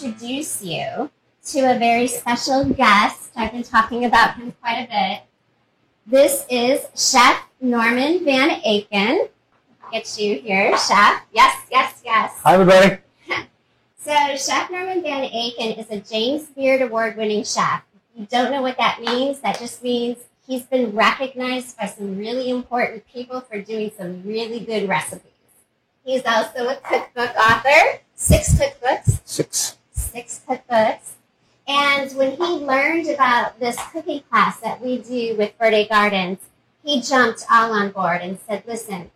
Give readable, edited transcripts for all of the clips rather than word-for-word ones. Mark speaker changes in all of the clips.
Speaker 1: introduce you to a very special guest. I've been talking about him quite a bit. This is Chef Norman Van Aken. Get you here, Chef. Yes, yes, yes.
Speaker 2: Hi, everybody.
Speaker 1: So Chef Norman Van Aken is a James Beard Award-winning chef. If you don't know what that means, that just means he's been recognized by some really important people for doing some really good recipes. He's also a cookbook author, 6 cookbooks. Six cookbooks. And when he learned about this cooking class that we do with Verde Gardens, he jumped all on board and said, listen,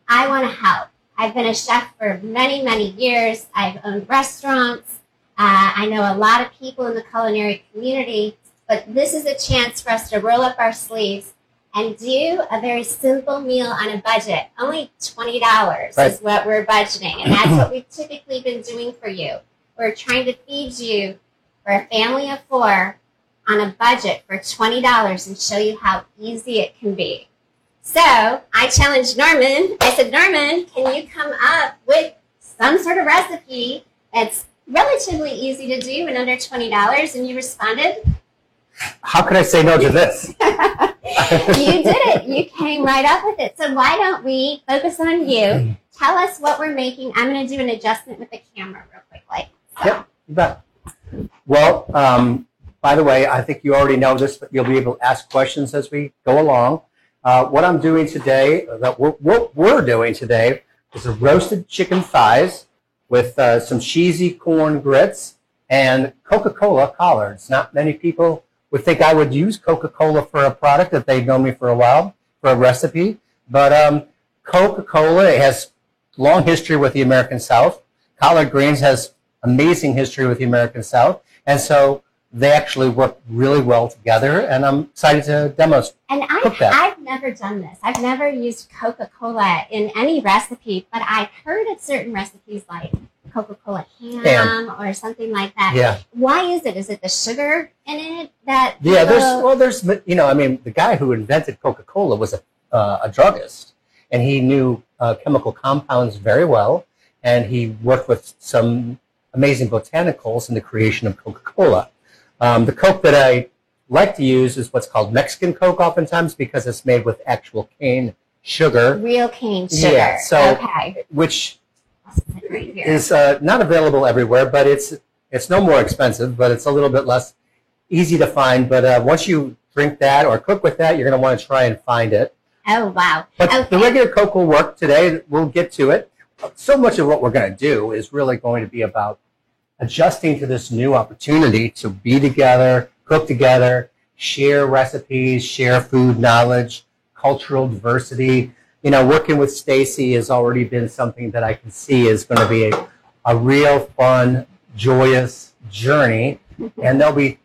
Speaker 1: I want to help. I've been a chef for many, many years. I've owned restaurants. I know a lot of people in the culinary community, but this is a chance for us to roll up our sleeves and do a very simple meal on a budget. Only $20
Speaker 2: right.
Speaker 1: is what we're budgeting, and that's what we've typically been doing for you. We're trying to feed you for a family of 4 on a budget for $20 and show you how easy it can be. So I challenged Norman. I said, Norman, can you come up with some sort of recipe that's relatively easy to do and under $20? And you responded,
Speaker 2: how could I say no to this?
Speaker 1: You did it. You came right up with it. So why don't we focus on you? Tell us what we're making. I'm going to do an adjustment with the camera real quickly. So.
Speaker 2: Yep, you bet. Well, by the way, I think you already know this, but you'll be able to ask questions as we go along. What I'm doing today, what we're doing today, is a roasted chicken thighs with some cheesy corn grits and Coca-Cola collards. Not many people would think I would use Coca-Cola for a product if they've known me for a while, for a recipe. But Coca-Cola has long history with the American South. Collard greens has amazing history with the American South. And so they actually work really well together, and I'm excited to cook that.
Speaker 1: I've never done this. I've never used Coca-Cola in any recipe, but I've heard of certain recipes like Coca-Cola ham or something like that.
Speaker 2: Yeah.
Speaker 1: Why is it? Is it the sugar in it that?
Speaker 2: Yeah, there's the guy who invented Coca-Cola was a druggist, and he knew chemical compounds very well, and he worked with some amazing botanicals in the creation of Coca-Cola. The Coke that I like to use is what's called Mexican Coke oftentimes because it's made with actual cane sugar.
Speaker 1: Real cane sugar.
Speaker 2: Yeah, so,
Speaker 1: okay.
Speaker 2: Which
Speaker 1: right
Speaker 2: is not available everywhere, but it's no more expensive, but it's a little bit less easy to find. But once you drink that or cook with that, you're going to want to try and find it.
Speaker 1: Oh, wow.
Speaker 2: But the regular Coke will work today. We'll get to it. So much of what we're going to do is really going to be about adjusting to this new opportunity to be together, cook together, share recipes, share food knowledge, cultural diversity. You know, working with Stacy has already been something that I can see is going to be a real fun, joyous journey. And there'll be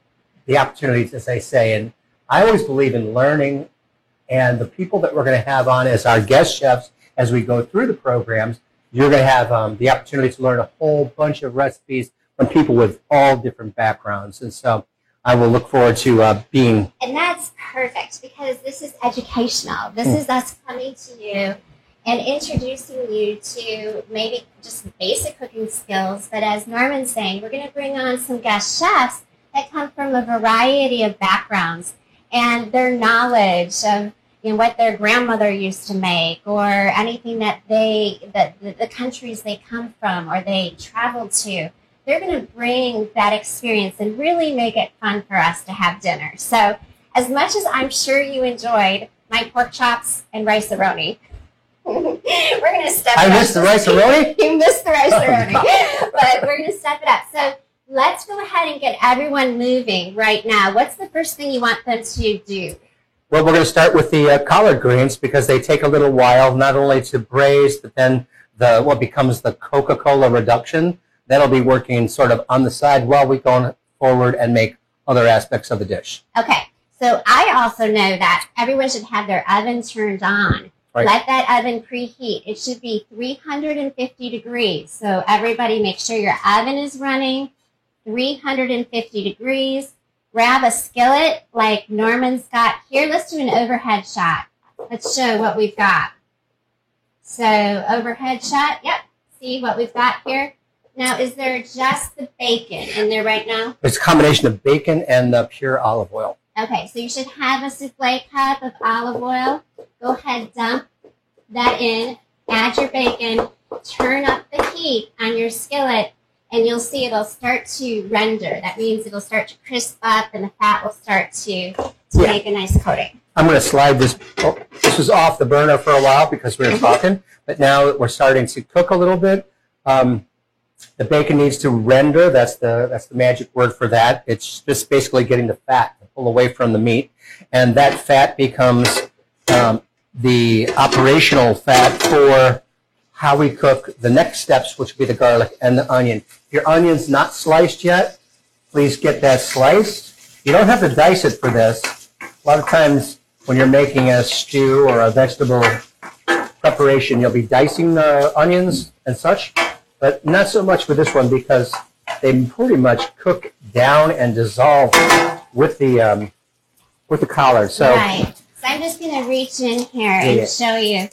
Speaker 2: the opportunities, as I say. And I always believe in learning, and the people that we're going to have on as our guest chefs as we go through the programs, you're going to have the opportunity to learn a whole bunch of recipes from people with all different backgrounds. And so I will look forward to being...
Speaker 1: And that's perfect because this is educational. This is us coming to you and introducing you to maybe just basic cooking skills. But as Norman's saying, we're going to bring on some guest chefs that come from a variety of backgrounds and their knowledge of what their grandmother used to make or anything that the countries they come from or they traveled to. They're going to bring that experience and really make it fun for us to have dinner. So as much as I'm sure you enjoyed my pork chops and rice-a-roni, we're going to step it up.
Speaker 2: I missed the rice-a-roni?
Speaker 1: You missed the rice-a-roni. But we're going to step it up. So let's go ahead and get everyone moving right now. What's the first thing you want them to do?
Speaker 2: Well, we're going to start with the collard greens because they take a little while not only to braise, but then what becomes the Coca-Cola reduction. That'll be working sort of on the side while we go forward and make other aspects of the dish.
Speaker 1: Okay. So I also know that everyone should have their oven turned on. Right. Let that oven preheat. It should be 350 degrees. So everybody make sure your oven is running 350 degrees. Grab a skillet like Norman's got here. Let's do an overhead shot. Let's show what we've got. So overhead shot. Yep. See what we've got here? Now, is there just the bacon in there right now?
Speaker 2: It's a combination of bacon and the pure olive oil.
Speaker 1: Okay, so you should have a souffle cup of olive oil. Go ahead, dump that in, add your bacon, turn up the heat on your skillet, and you'll see it'll start to render. That means it'll start to crisp up and the fat will start to make a nice coating.
Speaker 2: I'm going to slide this. Oh, this was off the burner for a while because we were talking, but now we're starting to cook a little bit. The bacon needs to render. That's the magic word for that. It's just basically getting the fat to pull away from the meat, and that fat becomes the operational fat for how we cook the next steps, which would be the garlic and the onion. If your onion's not sliced yet, please get that sliced. You don't have to dice it for this. A lot of times when you're making a stew or a vegetable preparation, you'll be dicing the onions and such, but not so much with this one because they pretty much cook down and dissolve with the collard. So,
Speaker 1: right. So I'm just going to reach in here and show you.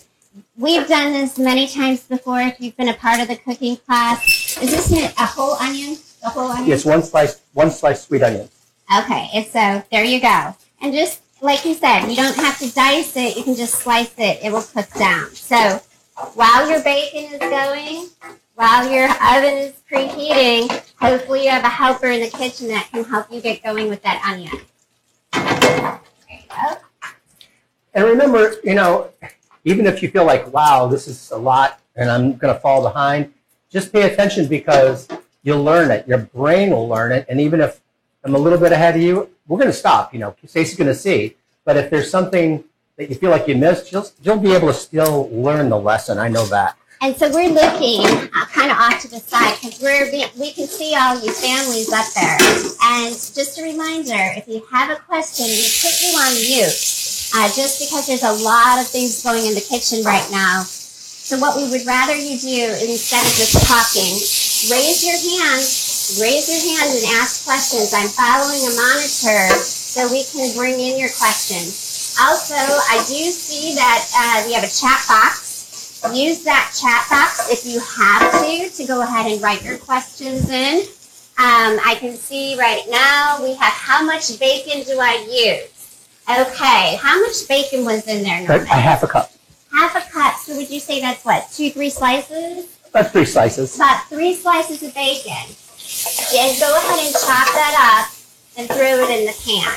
Speaker 1: We've done this many times before. If you've been a part of the cooking class, is this a whole onion? The whole onion?
Speaker 2: Yes, one sliced sweet onion.
Speaker 1: Okay, so there you go. And just like you said, you don't have to dice it. You can just slice it. It will cook down. So while your bacon is going, while your oven is preheating, hopefully you have a helper in the kitchen that can help you get going with that onion. There you go.
Speaker 2: And remember, even if you feel like, wow, this is a lot and I'm going to fall behind, just pay attention because you'll learn it. Your brain will learn it. And even if I'm a little bit ahead of you, we're going to stop. Stacey's going to see. But if there's something that you feel like you missed, you'll be able to still learn the lesson. I know that.
Speaker 1: And so we're looking kind of off to the side because we can see all you families up there. And just a reminder, if you have a question, we put you on mute. Just because there's a lot of things going in the kitchen right now. So what we would rather you do is instead of just talking, raise your hand and ask questions. I'm following a monitor so we can bring in your questions. Also, I do see that we have a chat box. Use that chat box if you have to go ahead and write your questions in. I can see right now we have how much bacon do I use? Okay, how much bacon was in there, Norman?
Speaker 2: A half a cup.
Speaker 1: Half a cup. So would you say that's what, 2-3 slices?
Speaker 2: About 3 slices.
Speaker 1: About 3 slices of bacon. And go ahead and chop that up and throw it in the pan.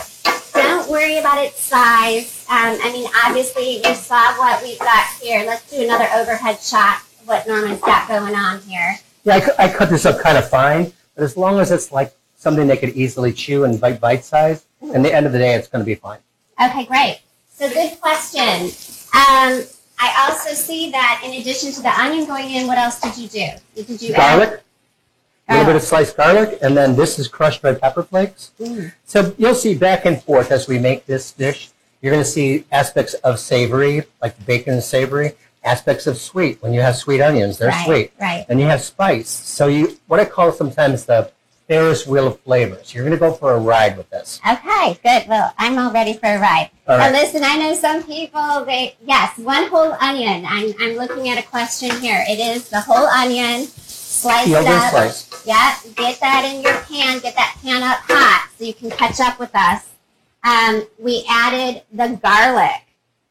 Speaker 1: Don't worry about its size. Obviously you saw what we've got here. Let's do another overhead shot of what Norman's got going on here.
Speaker 2: Yeah, I cut this up kind of fine, but as long as it's like something they could easily chew and bite size, at the end of the day, it's going to be fine.
Speaker 1: Okay, great. So good question. I also see that in addition to the onion going in, what else did you do? Did you
Speaker 2: garlic? A little bit of sliced garlic, and then this is crushed red pepper flakes. So you'll see back and forth as we make this dish. You're going to see aspects of savory, like the bacon is savory, aspects of sweet. When you have sweet onions, they're sweet.
Speaker 1: Right.
Speaker 2: And you have spice. So what I call sometimes the Ferris wheel of flavors. You're going to go for a ride with this.
Speaker 1: Okay, good. Well, I'm all ready for a ride.
Speaker 2: All right.
Speaker 1: Now, listen, I know some people, yes, 1 whole onion. I'm looking at a question here. It is the whole onion, sliced
Speaker 2: Peeled and
Speaker 1: up.
Speaker 2: sliced.
Speaker 1: Yeah, get that in your pan. Get that pan up hot so you can catch up with us. We added the garlic.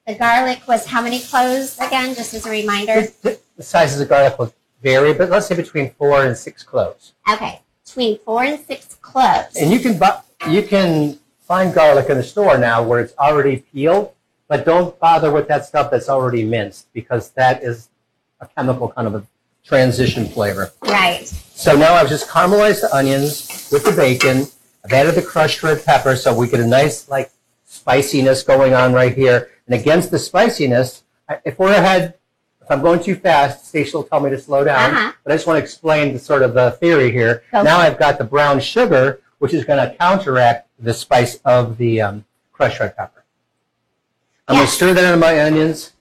Speaker 1: The garlic was how many cloves again, just as a reminder?
Speaker 2: The sizes of garlic will vary, but let's say between 4 and 6 cloves.
Speaker 1: Okay. Between 4 and 6 cloves.
Speaker 2: And you can find garlic in the store now where it's already peeled, but don't bother with that stuff that's already minced because that is a chemical kind of a transition flavor.
Speaker 1: Right.
Speaker 2: So now I've just caramelized the onions with the bacon. I've added the crushed red pepper so we get a nice spiciness going on right here. And against the spiciness, if I'm going too fast, Stacey will tell me to slow down. But I just want to explain the theory here.
Speaker 1: Okay.
Speaker 2: Now I've got the brown sugar, which is going to counteract the spice of the crushed red pepper. I'm going to stir that into my onions.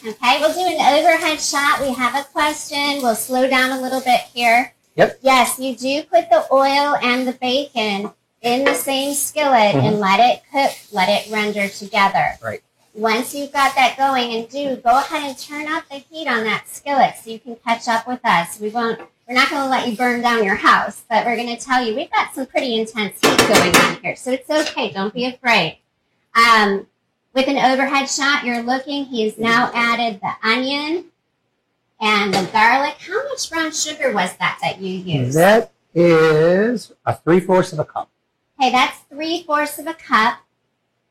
Speaker 1: Okay, we'll do an overhead shot. We have a question. We'll slow down a little bit here.
Speaker 2: Yep.
Speaker 1: Yes, you do put the oil and the bacon in the same skillet and let it cook, let it render together.
Speaker 2: Right.
Speaker 1: Once you've got that going, and go ahead and turn up the heat on that skillet so you can catch up with us. We won't we're not going to let you burn down your house, but we're going to tell you we've got some pretty intense heat going on here. So it's okay. Don't be afraid. With an overhead shot, you're looking. He's now added the onion and the garlic. How much brown sugar was that you used?
Speaker 2: That is a 3/4 of a cup.
Speaker 1: Okay, that's 3/4 of a cup.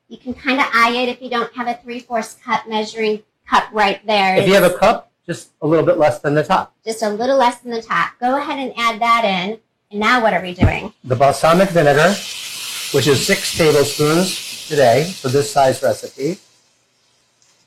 Speaker 1: You can kind of eye it if you don't have a 3/4 cup measuring cup right there.
Speaker 2: If you have a cup, just a little bit less than the top.
Speaker 1: Just a little less than the top. Go ahead and add that in. And now what are we doing?
Speaker 2: The balsamic vinegar, which is 6 tablespoons today for this size recipe.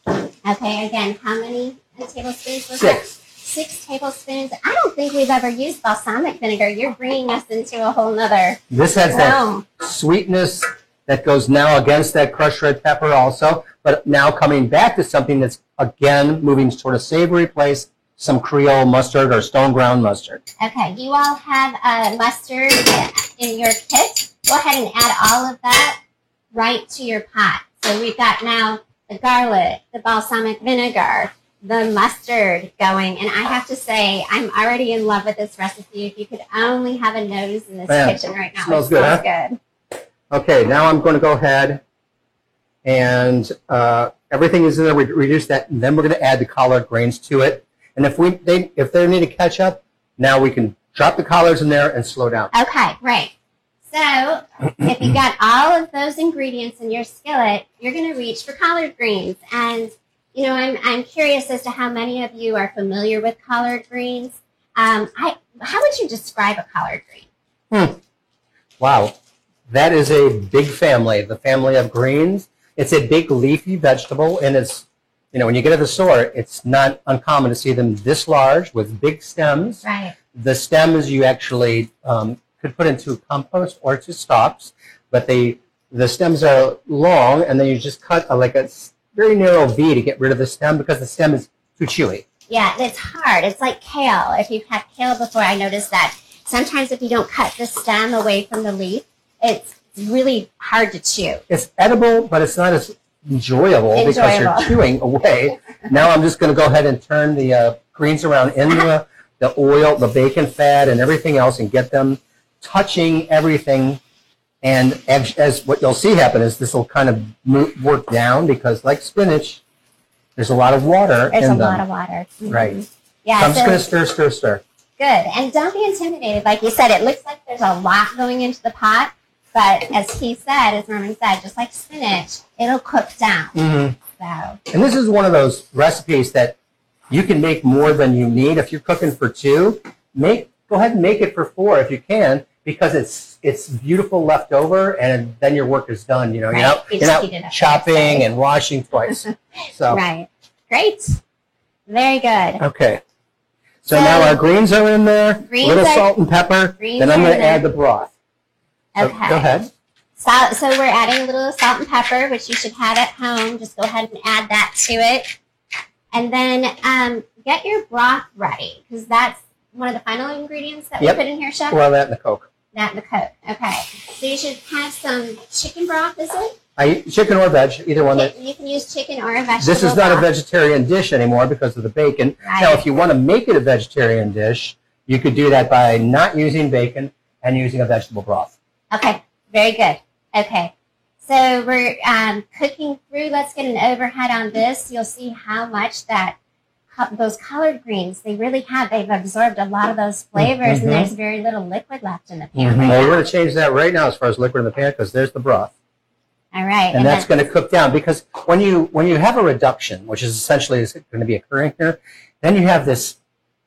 Speaker 1: Okay, again, how many tablespoons was
Speaker 2: 6.
Speaker 1: that? 6 tablespoons. I don't think we've ever used balsamic vinegar. You're bringing us into a whole nother
Speaker 2: This has
Speaker 1: realm.
Speaker 2: that sweetness that goes now against that crushed red pepper also, but now coming back to something that's, again, moving toward a savory place, some Creole mustard or stone ground mustard.
Speaker 1: Okay, you all have mustard in your kit. Go ahead and add all of that right to your pot. So we've got now the garlic, the balsamic vinegar, the mustard going. And I have to say, I'm already in love with this recipe. If you could only have a nose in this kitchen right now.
Speaker 2: Smells
Speaker 1: it
Speaker 2: good,
Speaker 1: smells
Speaker 2: huh?
Speaker 1: good.
Speaker 2: Okay, now I'm going to go ahead and everything is in there. We reduce that, and then we're going to add the collard greens to it. And if they need to catch up, now we can drop the collards in there and slow down.
Speaker 1: Okay, great. So if you've got all of those ingredients in your skillet, you're going to reach for collard greens. And, you know, I'm curious as to how many of you are familiar with collard greens. How would you describe a collard green?
Speaker 2: Wow. That is a big family, the family of greens. It's a big leafy vegetable, and it's, you know, when you get to the store, it's not uncommon to see them this large with big stems.
Speaker 1: Right.
Speaker 2: The stems you actually could put into compost or to stalks, but the stems are long, and then you just cut like a very narrow V to get rid of the stem because the stem is too chewy.
Speaker 1: Yeah, it's hard. It's like kale. If you've had kale before, I noticed that sometimes if you don't cut the stem away from the leaf, it's really hard to chew.
Speaker 2: It's edible, but it's not as enjoyable because you're chewing away. Now I'm just going to go ahead and turn the greens around in the oil, the bacon fat, and everything else, and get them touching everything. And as what you'll see happen is this will kind of work down because, like spinach, there's a lot of water in them.
Speaker 1: There's a lot of water. Mm-hmm.
Speaker 2: Right.
Speaker 1: Yeah.
Speaker 2: So I'm just going to stir.
Speaker 1: Good. And don't be intimidated. Like you said, it looks like there's a lot going into the pot. But as Norman said, just like spinach, it'll cook down.
Speaker 2: Mm-hmm.
Speaker 1: So.
Speaker 2: And this is one of those recipes that you can make more than you need. If you're cooking for 2, go ahead and make it for 4 if you can, because it's beautiful left over, and then your work is done. You know,
Speaker 1: right.
Speaker 2: you're not chopping and washing twice. So
Speaker 1: right. Great. Very good.
Speaker 2: Okay. So now our greens are in there. Little salt and pepper. Then I'm going to add the broth.
Speaker 1: Okay.
Speaker 2: Go ahead.
Speaker 1: So we're adding a little salt and pepper, which you should have at home. Just go ahead and add that to it. And then get your broth ready, because that's one of the final ingredients that we put in here, Chef?
Speaker 2: Well, that and the Coke.
Speaker 1: That and the Coke. Okay. So you should have some chicken broth, is it?
Speaker 2: Chicken or veg, either one.
Speaker 1: You can use chicken or a vegetable
Speaker 2: This is not
Speaker 1: broth.
Speaker 2: a vegetarian dish anymore because of the bacon.
Speaker 1: Right.
Speaker 2: Now, if you want to make it a vegetarian dish, you could do that by not using bacon and using a vegetable broth.
Speaker 1: Okay, very good. Okay, so we're cooking through. Let's get an overhead on this. You'll see how much those collard greens, they've absorbed a lot of those flavors, and there's very little liquid left in the pan.
Speaker 2: Well, we're going to change that right now as far as liquid in the pan, because there's the broth.
Speaker 1: All right.
Speaker 2: And that's going to cook down, because when you have a reduction, which is essentially going to be occurring here, then you have this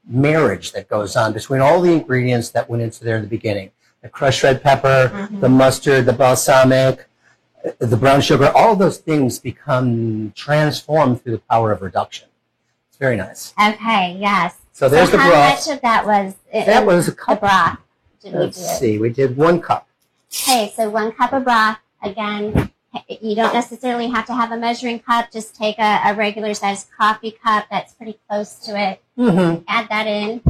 Speaker 2: marriage that goes on between all the ingredients that went into there in the beginning. The crushed red pepper, the mustard, the balsamic, the brown sugar, all of those things become transformed through the power of reduction. It's very nice.
Speaker 1: Okay, yes.
Speaker 2: So there's the broth.
Speaker 1: How much of that was
Speaker 2: That was a cup.
Speaker 1: the broth?
Speaker 2: Let's see. We did 1 cup.
Speaker 1: Okay, so 1 cup of broth. Again, you don't necessarily have to have a measuring cup. Just take a regular sized coffee cup that's pretty close to it. Add that in.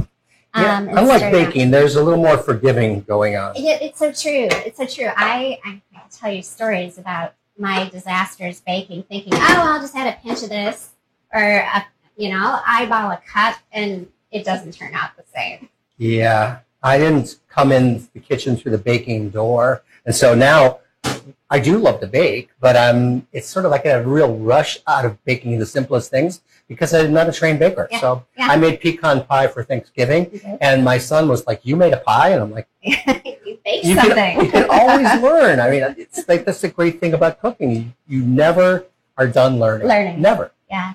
Speaker 2: Yeah, unlike baking, there's a little more forgiving going on.
Speaker 1: Yeah, it's so true. It's so true. I can tell you stories about my disasters baking, thinking, oh, I'll just add a pinch of this, or eyeball a cup, and it doesn't turn out the same.
Speaker 2: Yeah, I didn't come in the kitchen through the baking door, and so now I do love to bake, but it's sort of like a real rush out of baking the simplest things because I'm not a trained baker.
Speaker 1: Yeah.
Speaker 2: So
Speaker 1: Yeah.
Speaker 2: I made pecan pie for Thanksgiving, and my son was like, "You made a pie?" And I'm like,
Speaker 1: You baked something.
Speaker 2: You can always learn. I mean, it's like that's the great thing about cooking. You never are done learning. Never.
Speaker 1: Yeah.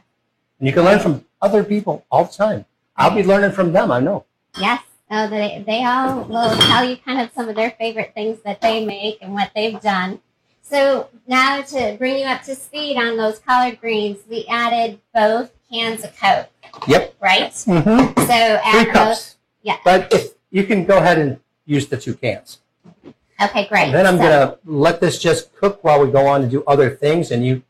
Speaker 2: And you can learn from other people all the time. I'll be learning from them, I know.
Speaker 1: Yes. Oh, they all will tell you kind of some of their favorite things that they make and what they've done. So now to bring you up to speed on those collard greens, we added both cans of Coke.
Speaker 2: Yep.
Speaker 1: Right?
Speaker 2: Mm-hmm.
Speaker 1: So add
Speaker 2: 3
Speaker 1: those.
Speaker 2: cups.
Speaker 1: Yeah.
Speaker 2: But if you can go ahead and use the 2 cans.
Speaker 1: Okay, great.
Speaker 2: Then I'm gonna let this just cook while we go on to do other things, and you're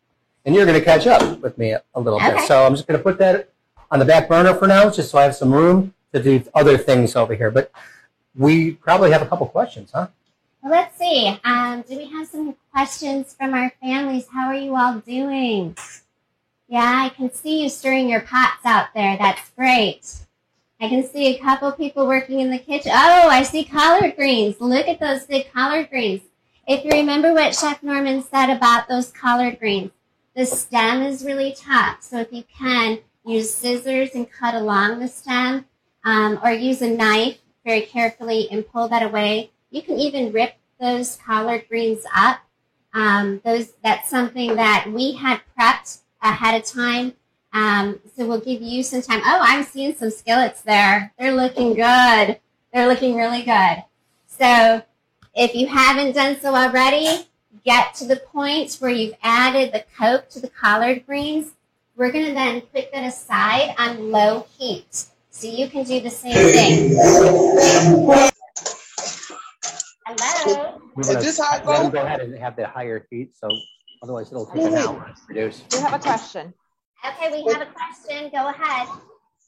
Speaker 2: gonna catch up with me a little bit.
Speaker 1: Okay.
Speaker 2: So I'm just gonna put that on the back burner for now, just so I have some room to do other things over here. But we probably have a couple questions, huh?
Speaker 1: Well, let's see. Do we have some questions from our families? How are you all doing? Yeah, I can see you stirring your pots out there. That's great. I can see a couple people working in the kitchen. Oh, I see collard greens. Look at those big collard greens. If you remember what Chef Norman said about those collard greens, the stem is really tough. So if you can, use scissors and cut along the stem, or use a knife very carefully and pull that away. You can even rip those collard greens up. That's something that we had prepped ahead of time. So we'll give you some time. Oh, I'm seeing some skillets there. They're looking good. They're looking really good. So if you haven't done so already, get to the point where you've added the Coke to the collard greens. We're going to then put that aside on low heat. So you can do the same thing. Hello?
Speaker 3: Is this how it goes?
Speaker 2: Go ahead and have the higher heat, so otherwise it'll take an hour to produce.
Speaker 4: We have a question.
Speaker 1: Okay, we have a question. Go ahead.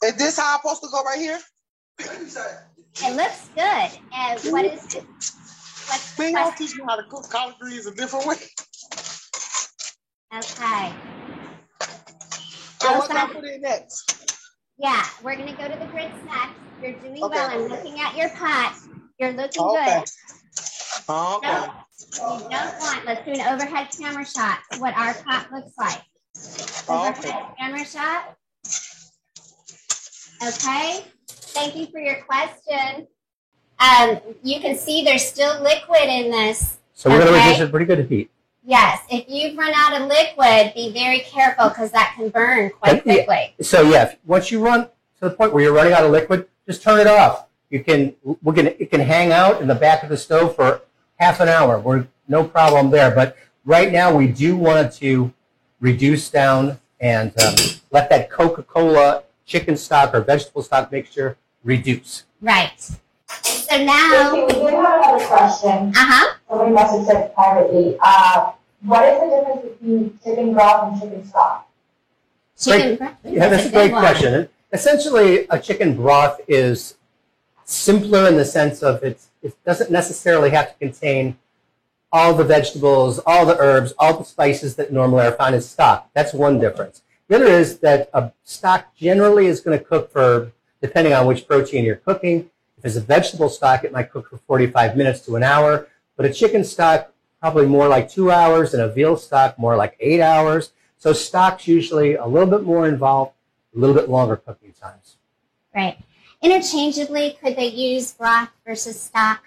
Speaker 3: Is this how I'm supposed to go right here?
Speaker 1: It looks good. And what is it? What's the
Speaker 3: Man, y'all
Speaker 1: question?
Speaker 3: teach me how to cook collard greens a different way.
Speaker 1: Okay.
Speaker 3: So what do I put in next?
Speaker 1: Yeah, we're going to go to the grits next. You're doing
Speaker 3: Okay.
Speaker 1: well. I'm looking at your pot. You're looking
Speaker 3: Okay.
Speaker 1: good.
Speaker 3: Okay.
Speaker 1: No, you don't want, let's do an overhead camera shot, what our pot looks like.
Speaker 3: Okay.
Speaker 1: Overhead camera shot. Okay. Thank you for your question. You can see there's still liquid in this.
Speaker 2: So we're going to
Speaker 1: Okay.
Speaker 2: reduce it pretty good heat.
Speaker 1: Yes, if you've run out of liquid, be very careful because that can burn quite quickly.
Speaker 2: So yeah, once you run to the point where you're running out of liquid, just turn it off. It can hang out in the back of the stove for half an hour. We're no problem there. But right now we do want to reduce down and let that Coca-Cola chicken stock or vegetable stock mixture reduce.
Speaker 1: Right. So now,
Speaker 5: We do have another question. Somebody messaged it privately. What is the difference between chicken broth and chicken stock?
Speaker 1: chicken broth.
Speaker 2: Yeah, that's a great question. Essentially, a chicken broth is simpler in the sense of it doesn't necessarily have to contain all the vegetables, all the herbs, all the spices that normally are found in stock. That's one difference. The other is that a stock generally is going to cook for, depending on which protein you're cooking. If it's a vegetable stock, it might cook for 45 minutes to an hour. But a chicken stock, probably more like 2 hours, and a veal stock, more like 8 hours. So stock's usually a little bit more involved, a little bit longer cooking times.
Speaker 1: Right. Interchangeably, could they use broth versus stock?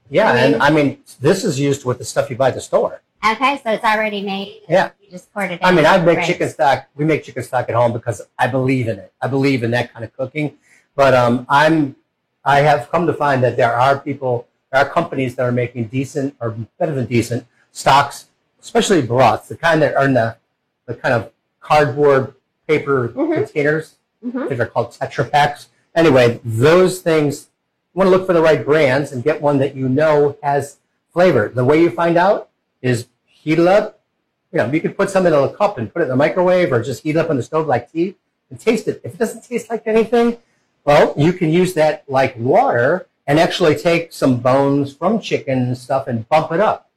Speaker 2: Yeah, and I mean, this is used with the stuff you buy at the store.
Speaker 1: Okay, so it's already made.
Speaker 2: Yeah.
Speaker 1: You just poured it in.
Speaker 2: I mean, I make
Speaker 1: Right.
Speaker 2: chicken stock. We make chicken stock at home because I believe in it. I believe in that kind of cooking. But I have come to find that there are companies that are making decent or better than decent stocks, especially broths, the kind that are in the kind of cardboard paper containers. I think they're called Tetra Paks. Anyway, those things, you want to look for the right brands and get one that you know has flavor. The way you find out is heat it up. You know, you could put some in a cup and put it in the microwave or just heat it up on the stove like tea and taste it. If it doesn't taste like anything, well, you can use that like water and actually take some bones from chicken and stuff and bump it up.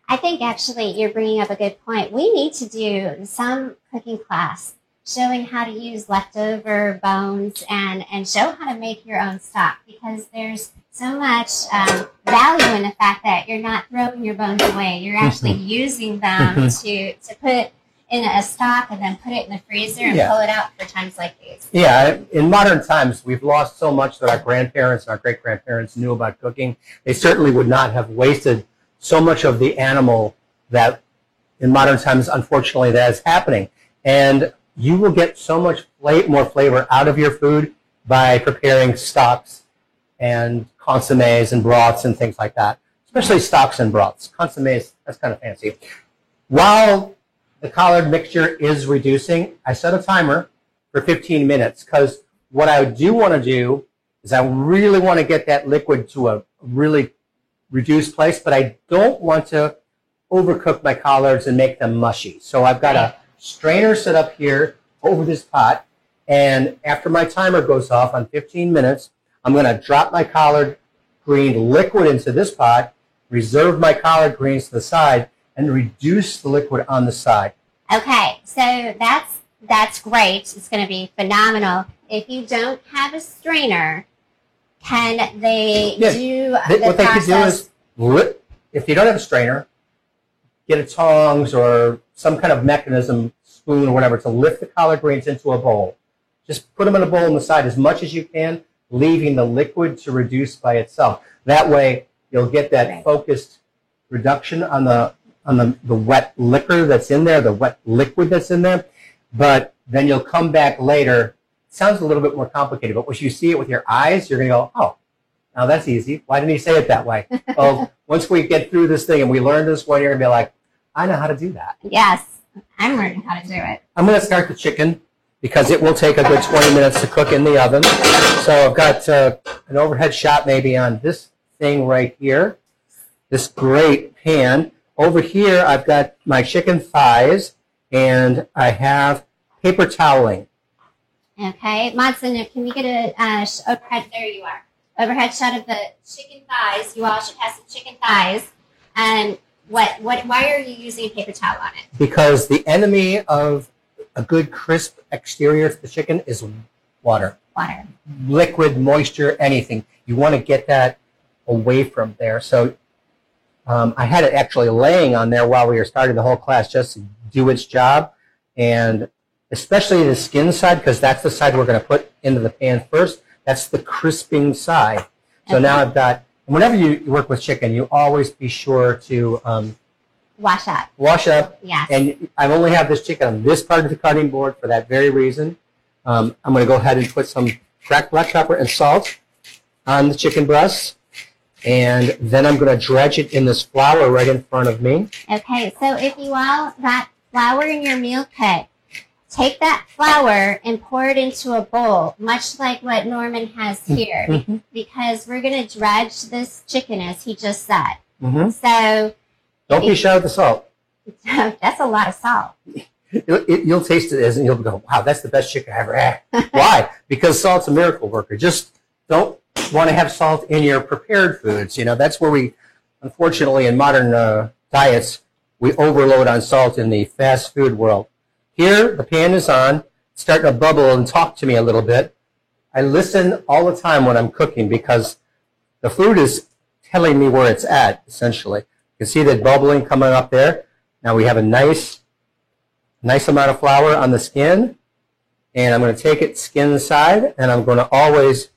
Speaker 1: I think actually you're bringing up a good point. We need to do some cooking class showing how to use leftover bones and show how to make your own stock, because there's so much value in the fact that you're not throwing your bones away. You're actually using them to put in a stock and then put it in the freezer and pull it out for times like these.
Speaker 2: Yeah, in modern times, we've lost so much that our grandparents and our great-grandparents knew about cooking. They certainly would not have wasted so much of the animal that in modern times, unfortunately, that is happening. And you will get so much more flavor out of your food by preparing stocks and consommes and broths and things like that, especially stocks and broths. Consommes, that's kind of fancy. While the collard mixture is reducing, I set a timer for 15 minutes because what I do want to do is I really want to get that liquid to a really reduced place, but I don't want to overcook my collards and make them mushy. So I've got a strainer set up here over this pot, and after my timer goes off on 15 minutes, I'm going to drop my collard green liquid into this pot, reserve my collard greens to the side, and reduce the liquid on the side.
Speaker 1: Okay, so that's great. It's going to be phenomenal. If you don't have a strainer, can they do the
Speaker 2: what they
Speaker 1: process?
Speaker 2: can do is, if you don't have a strainer, get a tongs or some kind of mechanism, spoon or whatever, to lift the collard greens into a bowl. Just put them in a bowl on the side as much as you can, leaving the liquid to reduce by itself. That way, you'll get that focused reduction on the wet liquor that's in there, the wet liquid that's in there. But then you'll come back later. It sounds a little bit more complicated, but once you see it with your eyes, you're going to go, oh, now that's easy. Why didn't he say it that way? Well, once we get through this thing and we learn this one, you're going to be like, I know how to do that.
Speaker 1: Yes, I'm learning how to do it.
Speaker 2: I'm going to start the chicken because it will take a good 20 minutes to cook in the oven. So I've got an overhead shot maybe on this thing right here, this great pan. Over here, I've got my chicken thighs, and I have paper toweling.
Speaker 1: Okay, Madsen, can we get a overhead? There you are. Overhead shot of the chicken thighs. You all should have some chicken thighs. And why are you using a paper towel on it?
Speaker 2: Because the enemy of a good crisp exterior to the chicken is water.
Speaker 1: Water.
Speaker 2: Liquid, moisture, anything. You want to get that away from there. So I had it actually laying on there while we were starting the whole class just to do its job. And especially the skin side, because that's the side we're going to put into the pan first. That's the crisping side. So now I've got, whenever you work with chicken, you always be sure to
Speaker 1: wash up.
Speaker 2: Wash up.
Speaker 1: Yes.
Speaker 2: And I only have this chicken on this part of the cutting board for that very reason. I'm going to go ahead and put some cracked black pepper and salt on the chicken breasts. And then I'm going to dredge it in this flour right in front of me.
Speaker 1: Okay, so if you all got flour in your meal kit, take that flour and pour it into a bowl, much like what Norman has here, because we're going to dredge this chicken, as he just said. So
Speaker 2: don't be shy with the salt.
Speaker 1: That's a lot of salt.
Speaker 2: You'll taste it and you'll go, wow, that's the best chicken I ever had. Why? Because salt's a miracle worker. Just don't want to have salt in your prepared foods. You know, that's where we, unfortunately, in modern diets, we overload on salt in the fast food world. Here, the pan is on, it's starting to bubble and talk to me a little bit. I listen all the time when I'm cooking because the food is telling me where it's at, essentially. You can see that bubbling coming up there. Now we have a nice amount of flour on the skin, and I'm going to take it skin side, and I'm going to always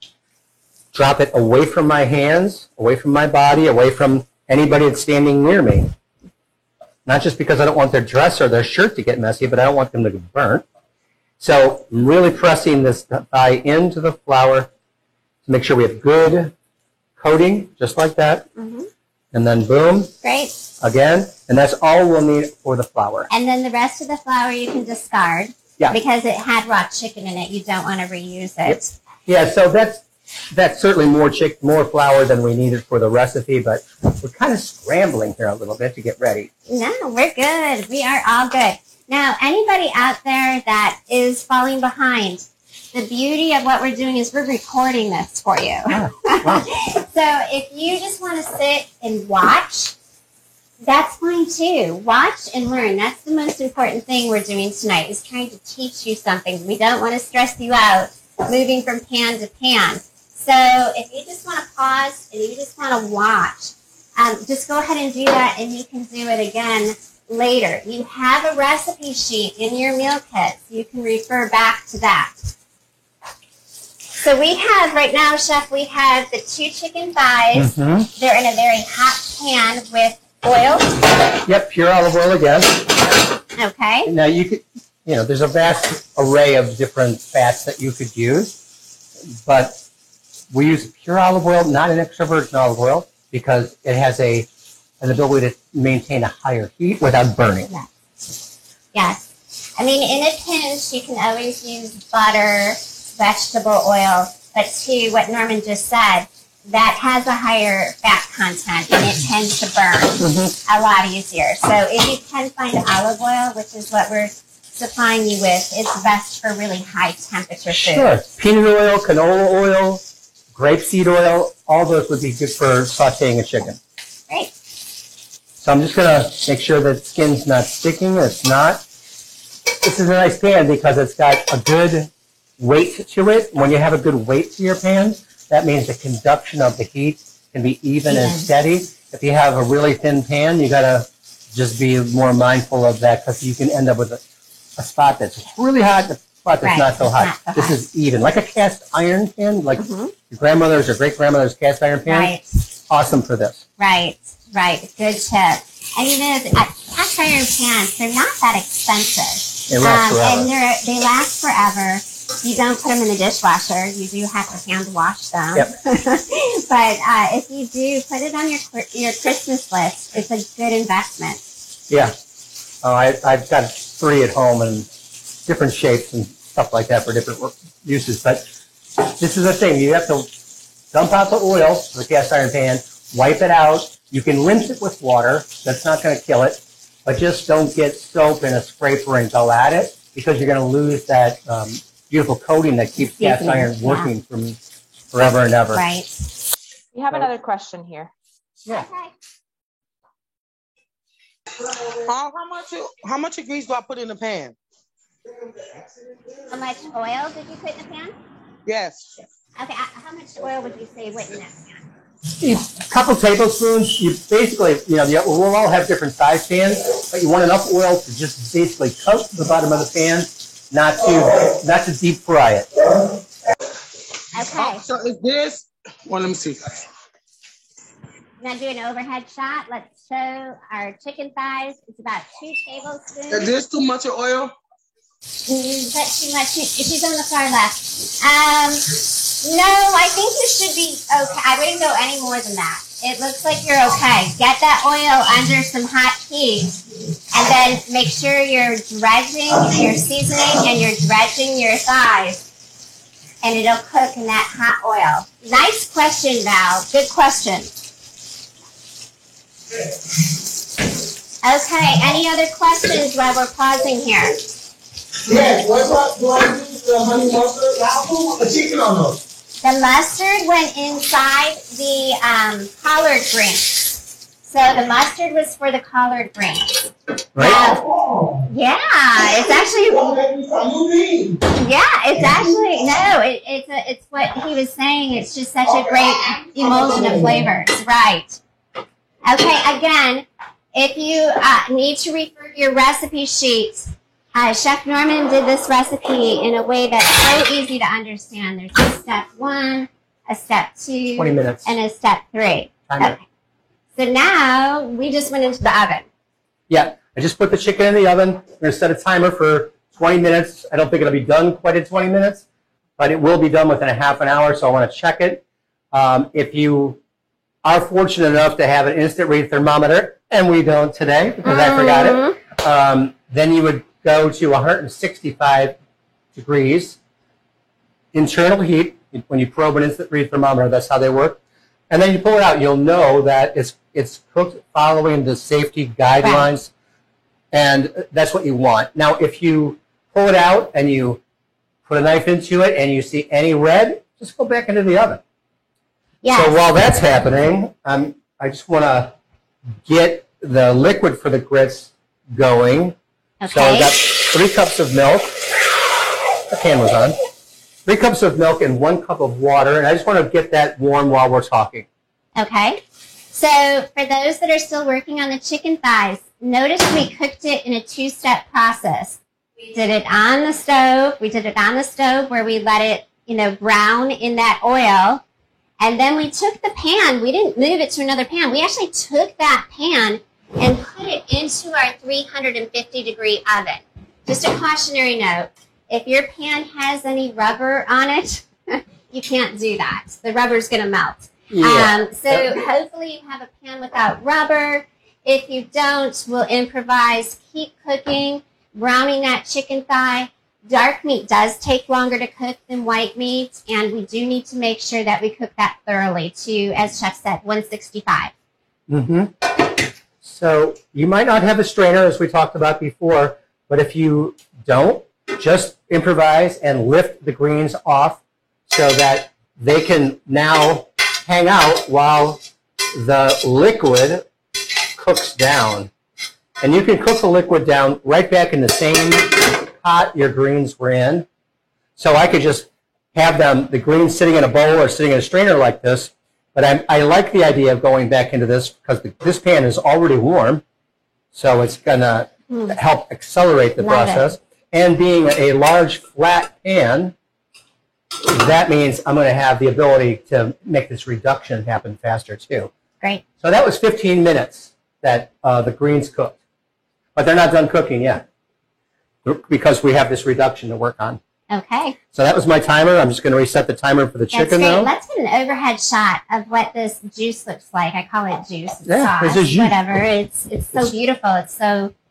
Speaker 2: drop it away from my hands, away from my body, away from anybody that's standing near me. Not just because I don't want their dress or their shirt to get messy, but I don't want them to get burnt. So I'm really pressing this thigh into the flour to make sure we have good coating, just like that. And then boom.
Speaker 1: Great.
Speaker 2: Again. And that's all we'll need for the flour.
Speaker 1: And then the rest of the flour you can discard.
Speaker 2: Yeah.
Speaker 1: Because it had raw chicken in it. You don't want to reuse it.
Speaker 2: Yeah, so that's certainly more flour than we needed for the recipe, but we're kind of scrambling here a little bit to get ready.
Speaker 1: No, we're good. We are all good. Now, anybody out there that is falling behind, the beauty of what we're doing is we're recording this for you.
Speaker 2: Wow.
Speaker 1: So if you just want to sit and watch, That's fine too. Watch and learn. That's the most important thing we're doing tonight, is trying to teach you something. We don't want to stress you out moving from pan to pan. So if you just want to pause and you just want to watch, just go ahead and do that, and you can do it again later. You have a recipe sheet in your meal kit, so you can refer back to that. So we have, right now, Chef, we have the 2 chicken thighs.
Speaker 2: Mm-hmm.
Speaker 1: They're in a very hot pan with oil.
Speaker 2: Yep, pure olive oil again.
Speaker 1: Okay.
Speaker 2: Now there's a vast array of different fats that you could use, but we use pure olive oil, not an extra virgin olive oil, because it has an ability to maintain a higher heat without burning.
Speaker 1: Yes. I mean, in a pinch, you can always use butter, vegetable oil, but to what Norman just said, that has a higher fat content and it tends to burn a lot easier. So if you can find olive oil, which is what we're supplying you with, it's best for really high temperature food.
Speaker 2: Sure. Peanut oil, canola oil, grapeseed oil, all those would be good for sauteing a chicken.
Speaker 1: Great.
Speaker 2: So I'm just going to make sure that skin's not sticking. It's not. This is a nice pan because it's got a good weight to it. When you have a good weight to your pan, that means the conduction of the heat can be even and steady. If you have a really thin pan, you got to just be more mindful of that, because you can end up with a spot that's really hot, a spot that's not so hot. This is even, like a cast iron pan, like your grandmother's or great grandmother's cast iron pan.
Speaker 1: Right.
Speaker 2: Awesome for this.
Speaker 1: Right. Good tip. And cast iron pans, they're not that expensive.
Speaker 2: They last forever.
Speaker 1: And they last forever. You don't put them in the dishwasher. You do have to hand wash them.
Speaker 2: Yep.
Speaker 1: But if you do, put it on your Christmas list. It's a good investment.
Speaker 2: Yeah. I've got 3 at home and different shapes and stuff like that for different uses. But this is the thing. You have to dump out the oil for the cast iron pan, wipe it out. You can rinse it with water. That's not going to kill it. But just don't get soap and a scraper and go at it, because you're going to lose that beautiful coating that keeps cast iron working from forever and ever.
Speaker 1: Right.
Speaker 4: We have another question here.
Speaker 2: Yeah.
Speaker 1: Okay.
Speaker 3: How much grease do I put in the pan?
Speaker 1: How much oil did you put in the pan?
Speaker 3: Yes.
Speaker 1: Okay. How much oil would you say went in that pan?
Speaker 2: A couple tablespoons. You basically, we'll all have different size pans, but you want enough oil to just basically coat the bottom of the pan, not to deep fry it.
Speaker 1: Okay.
Speaker 3: So is this? Well, let me see.
Speaker 1: Now do an overhead shot. Let's show our chicken thighs. It's about 2 tablespoons.
Speaker 3: Is this too much of oil?
Speaker 1: Is that too much? She's on the far left. No, I think you should be okay. I wouldn't go any more than that. It looks like you're okay. Get that oil under some hot heat, and then make sure you're dredging your seasoning and you're dredging your thighs, and it'll cook in that hot oil. Nice question, Val. Good question. Okay, any other questions while we're pausing here?
Speaker 3: Yes. Do I use the honey mustard? Now, put a chicken on those.
Speaker 1: The mustard went inside the collard greens. So the mustard was for the collard greens.
Speaker 2: Right?
Speaker 1: Yeah, it's actually. Yeah, it's actually it's what he was saying. It's just such a great emulsion of flavors. Right. Okay. Again, if you need to refer to your recipe sheet. Chef Norman did this recipe in a way that's so easy to understand. There's a step 1, a step 2,
Speaker 2: 20 minutes.
Speaker 1: and a step 3. Okay. So now we just went into the oven.
Speaker 2: Yeah, I just put the chicken in the oven. I'm going to set a timer for 20 minutes. I don't think it'll be done quite in 20 minutes, but it will be done within a half an hour, so I want to check it. If you are fortunate enough to have an instant read thermometer, and we don't today because I forgot it, then you would go to 165 degrees internal heat. When you probe an instant read thermometer, that's how they work. And then you pull it out. You'll know that it's cooked following the safety guidelines, and that's what you want. Now, if you pull it out and you put a knife into it and you see any red, just go back into the oven.
Speaker 1: Yes.
Speaker 2: So while that's happening, I just want to get the liquid for the grits going.
Speaker 1: Okay.
Speaker 2: So I've got 3 cups of milk. The pan was on. 3 cups of milk and 1 cup of water. And I just want to get that warm while we're talking.
Speaker 1: Okay. So for those that are still working on the chicken thighs, notice we cooked it in a 2-step process. We did it on the stove. We did it on the stove where we let it, brown in that oil. And then we took the pan. We didn't move it to another pan. We actually took that pan and put it into our 350-degree oven. Just a cautionary note. If your pan has any rubber on it, you can't do that. The rubber's going to melt.
Speaker 2: Yeah.
Speaker 1: So hopefully you have a pan without rubber. If you don't, we'll improvise. Keep cooking, browning that chicken thigh. Dark meat does take longer to cook than white meat, and we do need to make sure that we cook that thoroughly to, as Chef said, 165.
Speaker 2: Mm-hmm. So you might not have a strainer, as we talked about before, but if you don't, just improvise and lift the greens off so that they can now hang out while the liquid cooks down. And you can cook the liquid down right back in the same pot your greens were in. So I could just have the greens sitting in a bowl or sitting in a strainer like this. But I like the idea of going back into this because this pan is already warm. So it's going to help accelerate the process. And being a large flat pan, that means I'm going to have the ability to make this reduction happen faster too.
Speaker 1: Great.
Speaker 2: So that was 15 minutes that the greens cooked. But they're not done cooking yet because we have this reduction to work on.
Speaker 1: Okay.
Speaker 2: So that was my timer. I'm just going to reset the timer for the chicken now.
Speaker 1: Let's get an overhead shot of what this juice looks like. I call it juice. It's
Speaker 2: Yeah,
Speaker 1: sauce,
Speaker 2: it's a juice.
Speaker 1: whatever. It's so beautiful.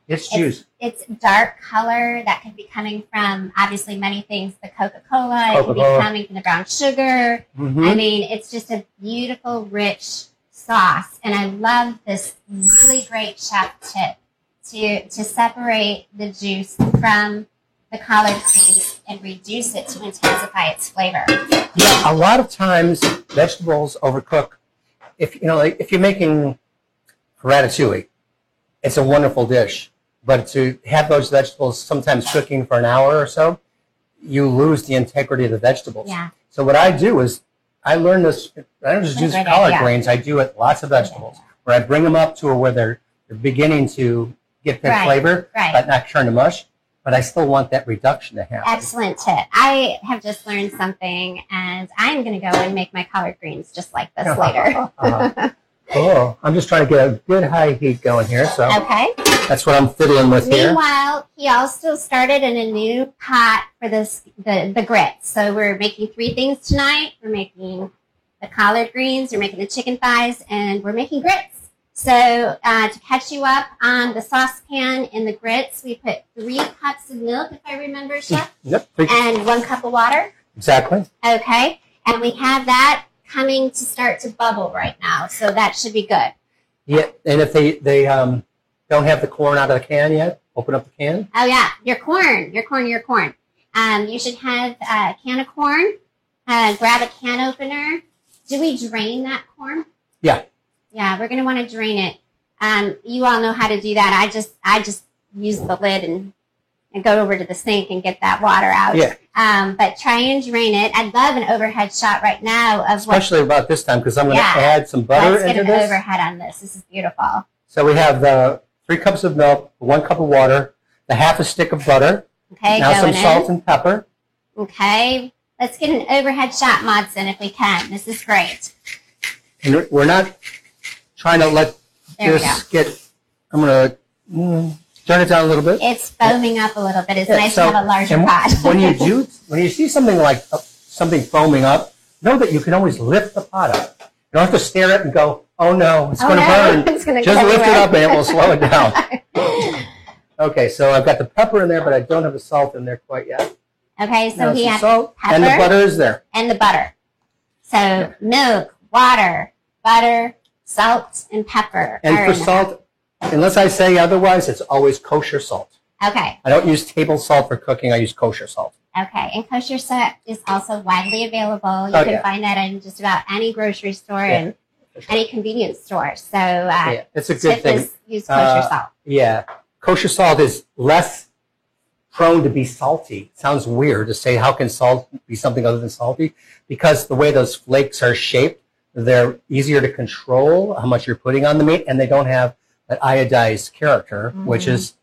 Speaker 2: It's juice.
Speaker 1: It's dark color that could be coming from obviously many things. The Coca-Cola. It could be
Speaker 2: Coca-Cola.
Speaker 1: coming from the brown sugar.
Speaker 2: Mm-hmm.
Speaker 1: I mean, it's just a beautiful, rich sauce. And I love this really great chef tip to separate the juice from the collard greens and reduce it to intensify its flavor.
Speaker 2: Yeah, a lot of times vegetables overcook. If you're making ratatouille, it's a wonderful dish. But to have those vegetables sometimes cooking for an hour or so, you lose the integrity of the vegetables.
Speaker 1: Yeah.
Speaker 2: So what I do is I learned this. I don't just use
Speaker 1: Great
Speaker 2: collard
Speaker 1: idea.
Speaker 2: greens. I do it lots of vegetables where I bring them up to where they're beginning to get their
Speaker 1: Right,
Speaker 2: flavor,
Speaker 1: right.
Speaker 2: but not turn to mush. But I still want that reduction to happen.
Speaker 1: Excellent tip. I have just learned something, and I'm going to go and make my collard greens just like this later.
Speaker 2: Cool. I'm just trying to get a good high heat going here, so
Speaker 1: Okay.
Speaker 2: that's what I'm fiddling with here.
Speaker 1: Meanwhile, he also started in a new pot for the grits. So we're making 3 things tonight. We're making the collard greens, we're making the chicken thighs, and we're making grits. So to catch you up on the saucepan and the grits, we put 3 cups of milk, if I remember, Chef,
Speaker 2: Yep.
Speaker 1: and 1 cup of water.
Speaker 2: Exactly.
Speaker 1: Okay. And we have that coming to start to bubble right now. So that should be good.
Speaker 2: Yeah, and if they don't have the corn out of the can yet, open up the can.
Speaker 1: Oh, yeah. Your corn. You should have a can of corn. Grab a can opener. Do we drain that corn?
Speaker 2: Yeah.
Speaker 1: Yeah, we're going to want to drain it. You all know how to do that. I just use the lid and go over to the sink and get that water out.
Speaker 2: Yeah.
Speaker 1: But try and drain it. I'd love an overhead shot right now of
Speaker 2: Especially about this time because I'm going to
Speaker 1: Yeah.
Speaker 2: add some butter
Speaker 1: Let's get
Speaker 2: into
Speaker 1: an
Speaker 2: this.
Speaker 1: overhead on this. This is beautiful.
Speaker 2: So we have the 3 cups of milk, 1 cup of water, the half a stick of butter,
Speaker 1: Okay,
Speaker 2: now some
Speaker 1: going
Speaker 2: salt
Speaker 1: in.
Speaker 2: and pepper.
Speaker 1: Okay. Let's get an overhead shot, Modson, if we can. This is great.
Speaker 2: And we're not trying to let
Speaker 1: There we
Speaker 2: this get. I'm going to turn it down a little bit.
Speaker 1: It's foaming up a little bit. It's
Speaker 2: Yeah,
Speaker 1: nice
Speaker 2: so-
Speaker 1: to have a larger
Speaker 2: and
Speaker 1: pot.
Speaker 2: when you see something like something foaming up, know that you can always lift the pot up. You don't have to stare at it and go, "Oh no, it's going to burn."
Speaker 1: It's gonna
Speaker 2: Just
Speaker 1: go
Speaker 2: lift it
Speaker 1: everywhere.
Speaker 2: up and it will slow it down. Okay, so I've got the pepper in there, but I don't have the salt in there quite yet.
Speaker 1: Okay, so
Speaker 2: Now
Speaker 1: he
Speaker 2: some
Speaker 1: has
Speaker 2: salt
Speaker 1: pepper
Speaker 2: and the butter is there.
Speaker 1: and the butter. So milk, water, butter, salt, and pepper.
Speaker 2: And
Speaker 1: are
Speaker 2: for
Speaker 1: in the-
Speaker 2: salt, unless I say otherwise, it's always kosher salt.
Speaker 1: Okay,
Speaker 2: I don't use table salt for cooking. I use kosher salt.
Speaker 1: okay. And kosher salt is also widely available. You
Speaker 2: Oh,
Speaker 1: can
Speaker 2: yeah.
Speaker 1: find that in just about any grocery store. And any convenience store. So
Speaker 2: Yeah, it's a good
Speaker 1: tip
Speaker 2: thing.
Speaker 1: is use kosher salt.
Speaker 2: Yeah, kosher salt is less prone to be salty. It sounds weird to say, how can salt be something other than salty? Because the way those flakes are shaped, they're easier to control how much you're putting on the meat, and they don't have that iodized character, which is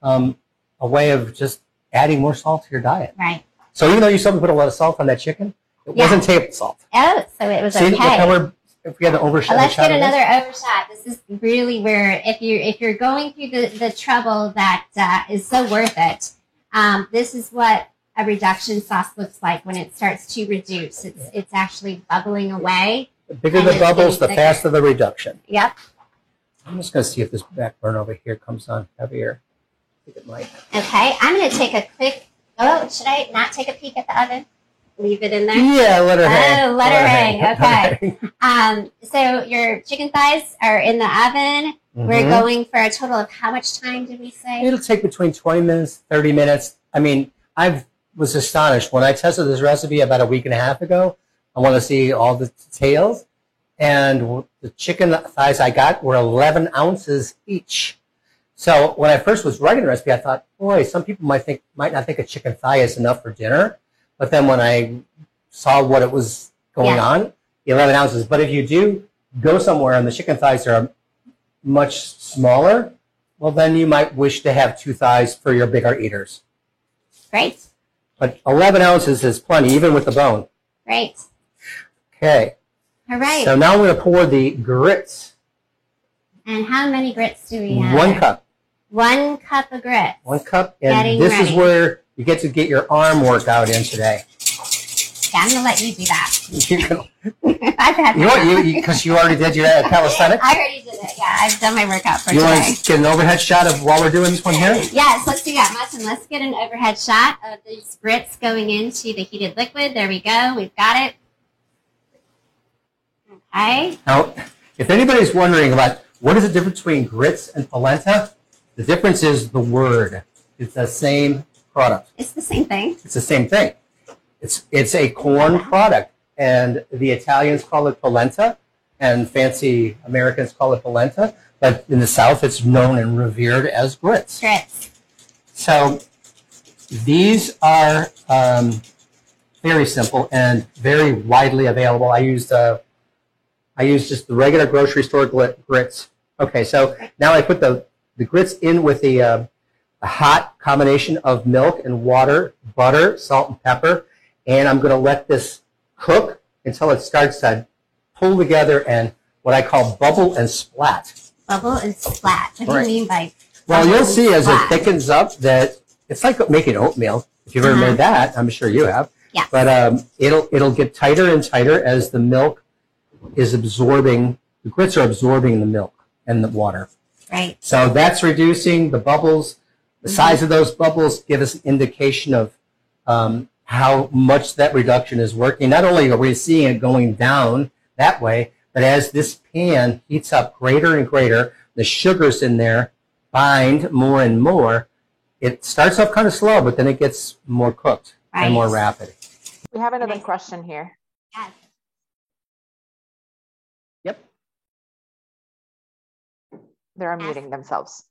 Speaker 2: a way of just adding more salt to your diet.
Speaker 1: Right.
Speaker 2: So even though you still put a lot of salt on that chicken, it wasn't table salt.
Speaker 1: Oh, so it was
Speaker 2: See,
Speaker 1: okay.
Speaker 2: look how if we had an overshot.
Speaker 1: Let's get another overshot. This is really where, if you're going through the trouble that is so worth it, this is what a reduction sauce looks like when it starts to reduce. It's actually bubbling away.
Speaker 2: The bigger the bubbles, the faster the reduction.
Speaker 1: Yep.
Speaker 2: I'm just going to see if this back burn over here comes on heavier. I think it might.
Speaker 1: Okay, I'm going to take a quick. Oh, should I not take a peek at the oven? Leave it in there?
Speaker 2: Yeah, let her hang.
Speaker 1: Oh, let her hang. Okay.
Speaker 2: Let her hang.
Speaker 1: So your chicken thighs are in the oven. We're going for a total of how much time did we say?
Speaker 2: It'll take between 20 minutes, 30 minutes. I mean, I was astonished. When I tested this recipe about a week and a half ago, I want to see all the details. And the chicken thighs I got were 11 ounces each. So when I first was writing the recipe, I thought, boy, some people might not think a chicken thigh is enough for dinner. But then when I saw what it was going on, 11 ounces. But if you do go somewhere and the chicken thighs are much smaller, well, then you might wish to have 2 thighs for your bigger eaters.
Speaker 1: Great.
Speaker 2: But 11 ounces is plenty, even with the bone.
Speaker 1: Great.
Speaker 2: Okay.
Speaker 1: All right.
Speaker 2: So now I'm going to pour the grits.
Speaker 1: And how many grits do we have?
Speaker 2: 1 cup.
Speaker 1: 1 cup of grits.
Speaker 2: 1 cup. And
Speaker 1: Getting
Speaker 2: this
Speaker 1: ready.
Speaker 2: is where you get to get your arm workout in today.
Speaker 1: Yeah, I'm going to let you do that.
Speaker 2: I've had because you already did your calisthenics?
Speaker 1: I already did it. Yeah, I've done my workout for
Speaker 2: You
Speaker 1: today.
Speaker 2: want to get an overhead shot of while we're doing this one here?
Speaker 1: Yes, let's do that, Mustin. Let's get an overhead shot of these grits going into the heated liquid. There we go. We've got it. Okay.
Speaker 2: Now, if anybody's wondering about what is the difference between grits and polenta, the difference is the word. It's the same product.
Speaker 1: It's the same thing.
Speaker 2: It's the same thing. It's a corn product, and the Italians call it polenta, and fancy Americans call it polenta. But in the South, it's known and revered as grits.
Speaker 1: Grits.
Speaker 2: So these are very simple and very widely available. I used just the regular grocery store grits. Okay, so now I put the grits in with a hot combination of milk and water, butter, salt, and pepper. And I'm going to let this cook until it starts to pull together and what I call bubble and splat.
Speaker 1: Bubble and splat. What do you mean by
Speaker 2: Well,
Speaker 1: bubble
Speaker 2: you'll
Speaker 1: and
Speaker 2: see as it
Speaker 1: splat?
Speaker 2: thickens up that it's like making oatmeal. If you've ever made that, I'm sure you have.
Speaker 1: Yeah.
Speaker 2: But it'll get tighter and tighter as the milk is absorbing, the grits are absorbing the milk and the water.
Speaker 1: Right.
Speaker 2: So that's reducing the bubbles. The size of those bubbles give us an indication of how much that reduction is working. Not only are we seeing it going down that way, but as this pan heats up greater and greater, the sugars in there bind more and more. It starts off kind of slow, but then it gets more cooked and more rapid.
Speaker 4: We have another question here.
Speaker 1: Yes.
Speaker 2: Yep.
Speaker 4: They're unmuting themselves.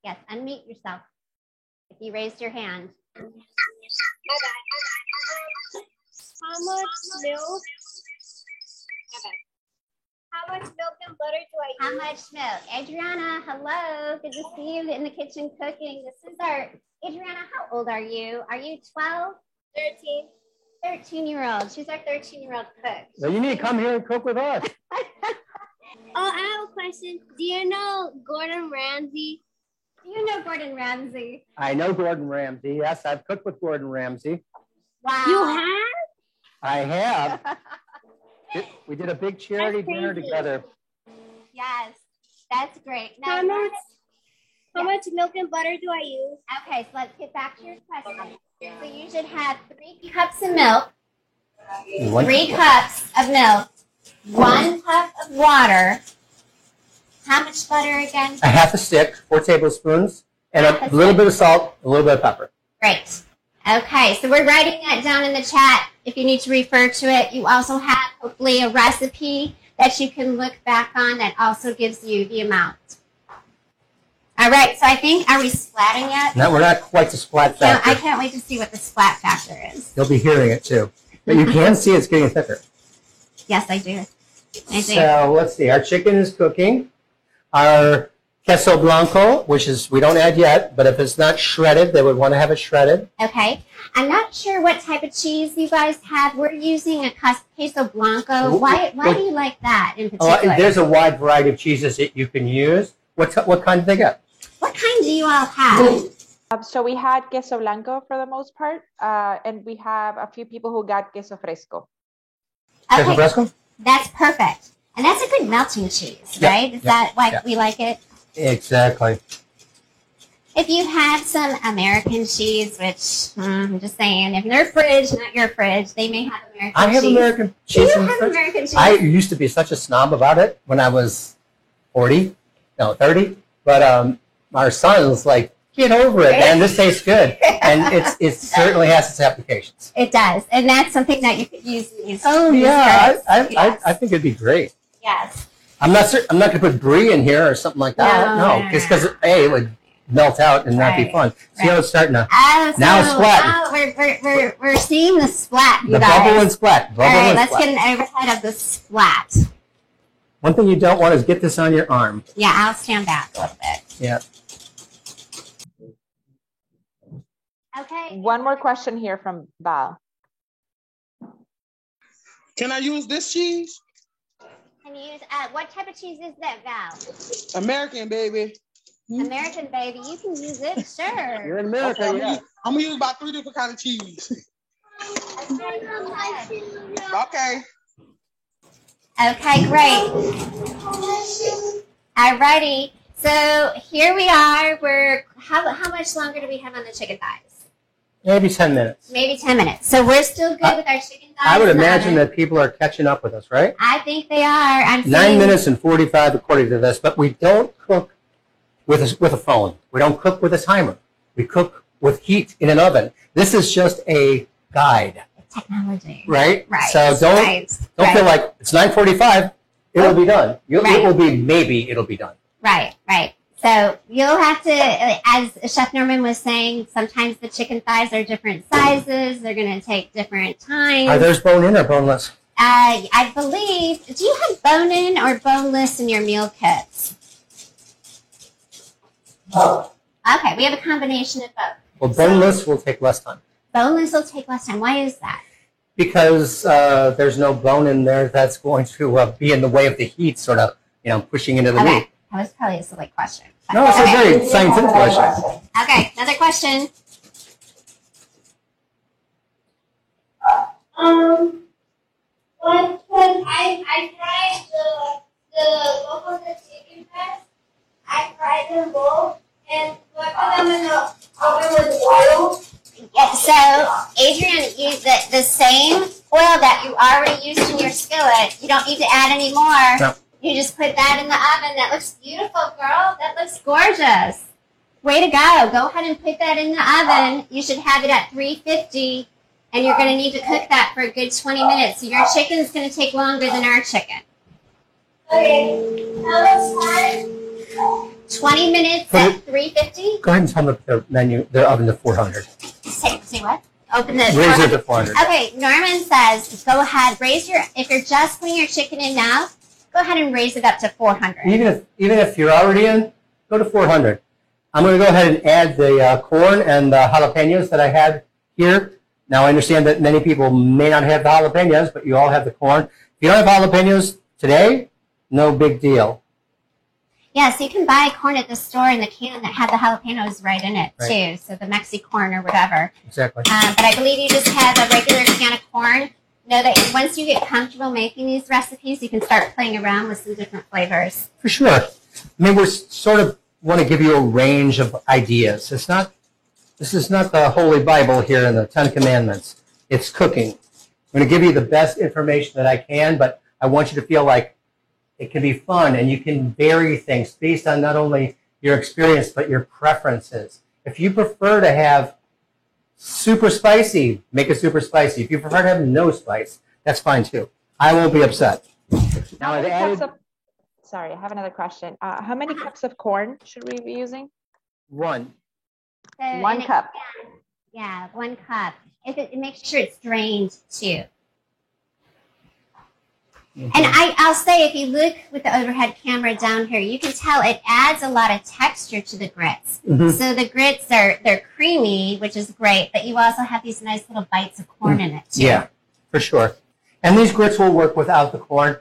Speaker 1: Yes, unmute yourself. If you raised your hand.
Speaker 6: How much milk? How much milk and butter do I
Speaker 1: How
Speaker 6: use?
Speaker 1: much milk? Adriana, hello. Good to see you in the kitchen cooking. This is our, Adriana, how old are you? Are you 12?
Speaker 6: 13.
Speaker 1: 13-year-old. She's our 13-year-old cook.
Speaker 2: So you need to come here and cook with us.
Speaker 6: Oh, I have a question. Do you know Gordon Ramsay?
Speaker 1: Do you know Gordon Ramsay?
Speaker 2: I know Gordon Ramsay. Yes, I've cooked with Gordon Ramsay.
Speaker 1: Wow.
Speaker 6: You have?
Speaker 2: I have. We did a big charity
Speaker 6: That's
Speaker 2: dinner
Speaker 6: crazy.
Speaker 2: together.
Speaker 1: Yes, that's great. Now,
Speaker 6: How much milk and butter do I use?
Speaker 1: okay, so let's get back to your question. So you should have 3 cups of milk, 3 cups of milk, 1 cup of water. How much butter again?
Speaker 2: A half a stick, 4 tablespoons, and a little bit of salt, a little bit of pepper.
Speaker 1: Great. Okay, so we're writing that down in the chat if you need to refer to it. You also have hopefully a recipe that you can look back on that also gives you the amount. All right, so I think, are we splatting yet?
Speaker 2: No, we're not quite to splat
Speaker 1: No,
Speaker 2: factor.
Speaker 1: I can't wait to see what the splat factor is.
Speaker 2: You'll be hearing it too. But you can see it's getting thicker.
Speaker 1: Yes, I do. I do.
Speaker 2: So let's see. Our chicken is cooking. Our queso blanco, which is, we don't add yet, but if it's not shredded, they would want to have it shredded.
Speaker 1: Okay. I'm not sure what type of cheese you guys have. We're using a queso blanco. Why do you like that in particular?
Speaker 2: There's a wide variety of cheeses that you can use. What kind do they get?
Speaker 1: What kind do you all have?
Speaker 4: So we had queso blanco for the most part, and we have a few people who got queso fresco.
Speaker 2: Queso
Speaker 1: Okay,
Speaker 2: fresco?
Speaker 1: that's perfect. And that's a good melting cheese,
Speaker 2: Yep,
Speaker 1: right? Is
Speaker 2: yep,
Speaker 1: that why
Speaker 2: yep.
Speaker 1: we like it?
Speaker 2: Exactly.
Speaker 1: If you have some American cheese, which I'm just saying, if their fridge, not your fridge, they may have American cheese.
Speaker 2: I have American
Speaker 1: Do
Speaker 2: cheese
Speaker 1: you
Speaker 2: in the
Speaker 1: have
Speaker 2: fridge.
Speaker 1: American cheese?
Speaker 2: I used to be such a snob about it when I was 30. But our son was like, get over it, man. This tastes good. And it certainly has its applications.
Speaker 1: It does. And that's something that you could use in these.
Speaker 2: Oh,
Speaker 1: these
Speaker 2: yeah.
Speaker 1: breads. Yes.
Speaker 2: I think it'd be great.
Speaker 1: Yes.
Speaker 2: I'm not going to put brie in here or something like that.
Speaker 1: No.
Speaker 2: Just because, A, it would melt out and not be
Speaker 1: Right,
Speaker 2: fun. See how it's starting to...
Speaker 1: So
Speaker 2: Now it's splatting.
Speaker 1: now we're seeing the splat, you
Speaker 2: The
Speaker 1: guys.
Speaker 2: bubble and splat. Bubble
Speaker 1: All right,
Speaker 2: and
Speaker 1: let's
Speaker 2: splat.
Speaker 1: get an overhead of the splat.
Speaker 2: One thing you don't want is get this on your arm.
Speaker 1: Yeah, I'll stand back a little bit.
Speaker 2: Yeah.
Speaker 1: Okay.
Speaker 4: One more question here from Val.
Speaker 3: Can I use this cheese?
Speaker 1: Can you use, what type of cheese is that, Val?
Speaker 3: American, baby.
Speaker 1: American baby, you can use it, sure.
Speaker 2: You're in
Speaker 3: Okay,
Speaker 2: America, yeah.
Speaker 3: I'm gonna use about 3 different kind of cheese. Okay.
Speaker 1: Okay, great. Alrighty. So here we are. How much longer do we have on the chicken thighs?
Speaker 2: Maybe 10 minutes.
Speaker 1: Maybe 10 minutes. So we're still good with our chicken thighs.
Speaker 2: I would
Speaker 1: in the
Speaker 2: imagine
Speaker 1: oven.
Speaker 2: that people are catching up with us, right?
Speaker 1: I think they are. I'm
Speaker 2: 9
Speaker 1: seeing-
Speaker 2: minutes and 45 according to this, but we don't cook with a phone. We don't cook with a timer. We cook with heat in an oven. This is just a guide,
Speaker 1: Technology.
Speaker 2: right?
Speaker 1: Right.
Speaker 2: So don't
Speaker 1: right.
Speaker 2: feel like it's 9:45. It will be done.
Speaker 1: Right.
Speaker 2: It will be maybe it'll be done.
Speaker 1: Right. So you'll have to, as Chef Norman was saying, sometimes the chicken thighs are different sizes. They're going to take different times.
Speaker 2: Are theirs bone in or boneless?
Speaker 1: I believe, do you have bone-in or boneless in your meal kits? Okay, we have a combination of both.
Speaker 2: Well, boneless will take less time
Speaker 1: Boneless will take less time. Why is that?
Speaker 2: because there's no bone in there that's going to be in the way of the heat, sort of, pushing into the
Speaker 1: Okay,
Speaker 2: meat.
Speaker 1: that was probably a silly question.
Speaker 2: No, it's a
Speaker 1: Okay.
Speaker 2: very scientific question.
Speaker 1: Okay, another question.
Speaker 6: When I tried the both of the chicken breasts, I fried them both and put them in the oven with oil.
Speaker 1: Yeah, so, Adrian, use the same oil that you already used in your skillet. You don't need to add any more.
Speaker 2: No.
Speaker 1: You just put that in the oven. That looks beautiful, girl. That looks gorgeous. Way to go. Go ahead and put that in the oven. You should have it at 350, and you're going to need to cook that for a good 20 minutes. So your chicken's going to take longer than our chicken.
Speaker 6: Okay, now it's time.
Speaker 1: 20 minutes
Speaker 2: Put
Speaker 1: at 350?
Speaker 2: Go ahead and tell them their oven to 400.
Speaker 1: Say what? Open the
Speaker 2: Raise it to 400.
Speaker 1: Okay, Norman says, go ahead, if you're just putting your chicken in now, go ahead and raise it up to 400.
Speaker 2: Even if you're already in, go to 400. I'm going to go ahead and add the corn and the jalapenos that I had here. Now, I understand that many people may not have the jalapenos, but you all have the corn. If you don't have jalapenos today, no big deal.
Speaker 1: Yeah, so you can buy corn at the store in the can that have the jalapenos right in it,
Speaker 2: Right.
Speaker 1: too. So the Mexi corn or whatever.
Speaker 2: Exactly.
Speaker 1: But I believe you just have a regular can of corn. Know that once you get comfortable making these recipes, you can start playing around with some different flavors.
Speaker 2: For sure. I mean, we sort of want to give you a range of ideas. This is not the Holy Bible here in the Ten Commandments. It's cooking. I'm going to give you the best information that I can, but I want you to feel like it can be fun and you can vary things based on not only your experience, but your preferences. If you prefer to have super spicy, make it super spicy. If you prefer to have no spice, that's fine too. I won't be upset. Now
Speaker 4: How
Speaker 2: I've
Speaker 4: many cups
Speaker 2: added
Speaker 4: of, sorry, I have another question. How many cups of corn should we be using?
Speaker 2: one.
Speaker 1: So,
Speaker 4: One
Speaker 1: and it-
Speaker 4: cup.
Speaker 1: Yeah, 1 cup. It makes sure it's drained too.
Speaker 2: Mhm.
Speaker 1: And I'll say, if you look with the overhead camera down here, you can tell it adds a lot of texture to the grits.
Speaker 2: Mhm.
Speaker 1: So the grits they're creamy, which is great, but you also have these nice little bites of corn in it too.
Speaker 2: Yeah, for sure. And these grits will work without the corn,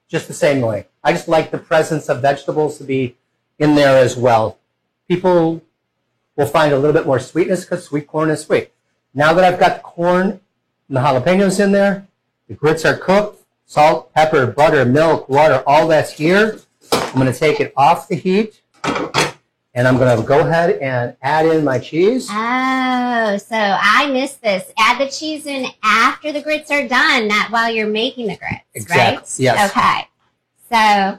Speaker 2: just the same way. I just like the presence of vegetables to be in there as well. People will find a little bit more sweetness because sweet corn is sweet. Now that I've got the corn and the jalapenos in there, the grits are cooked, salt, pepper, butter, milk, water, all that's here. I'm going to take it off the heat, and I'm going to go ahead and add in my cheese.
Speaker 1: Oh, so I missed this. Add the cheese in after the grits are done, not while you're making the grits,
Speaker 2: Exactly,
Speaker 1: right?
Speaker 2: yes.
Speaker 1: Okay. So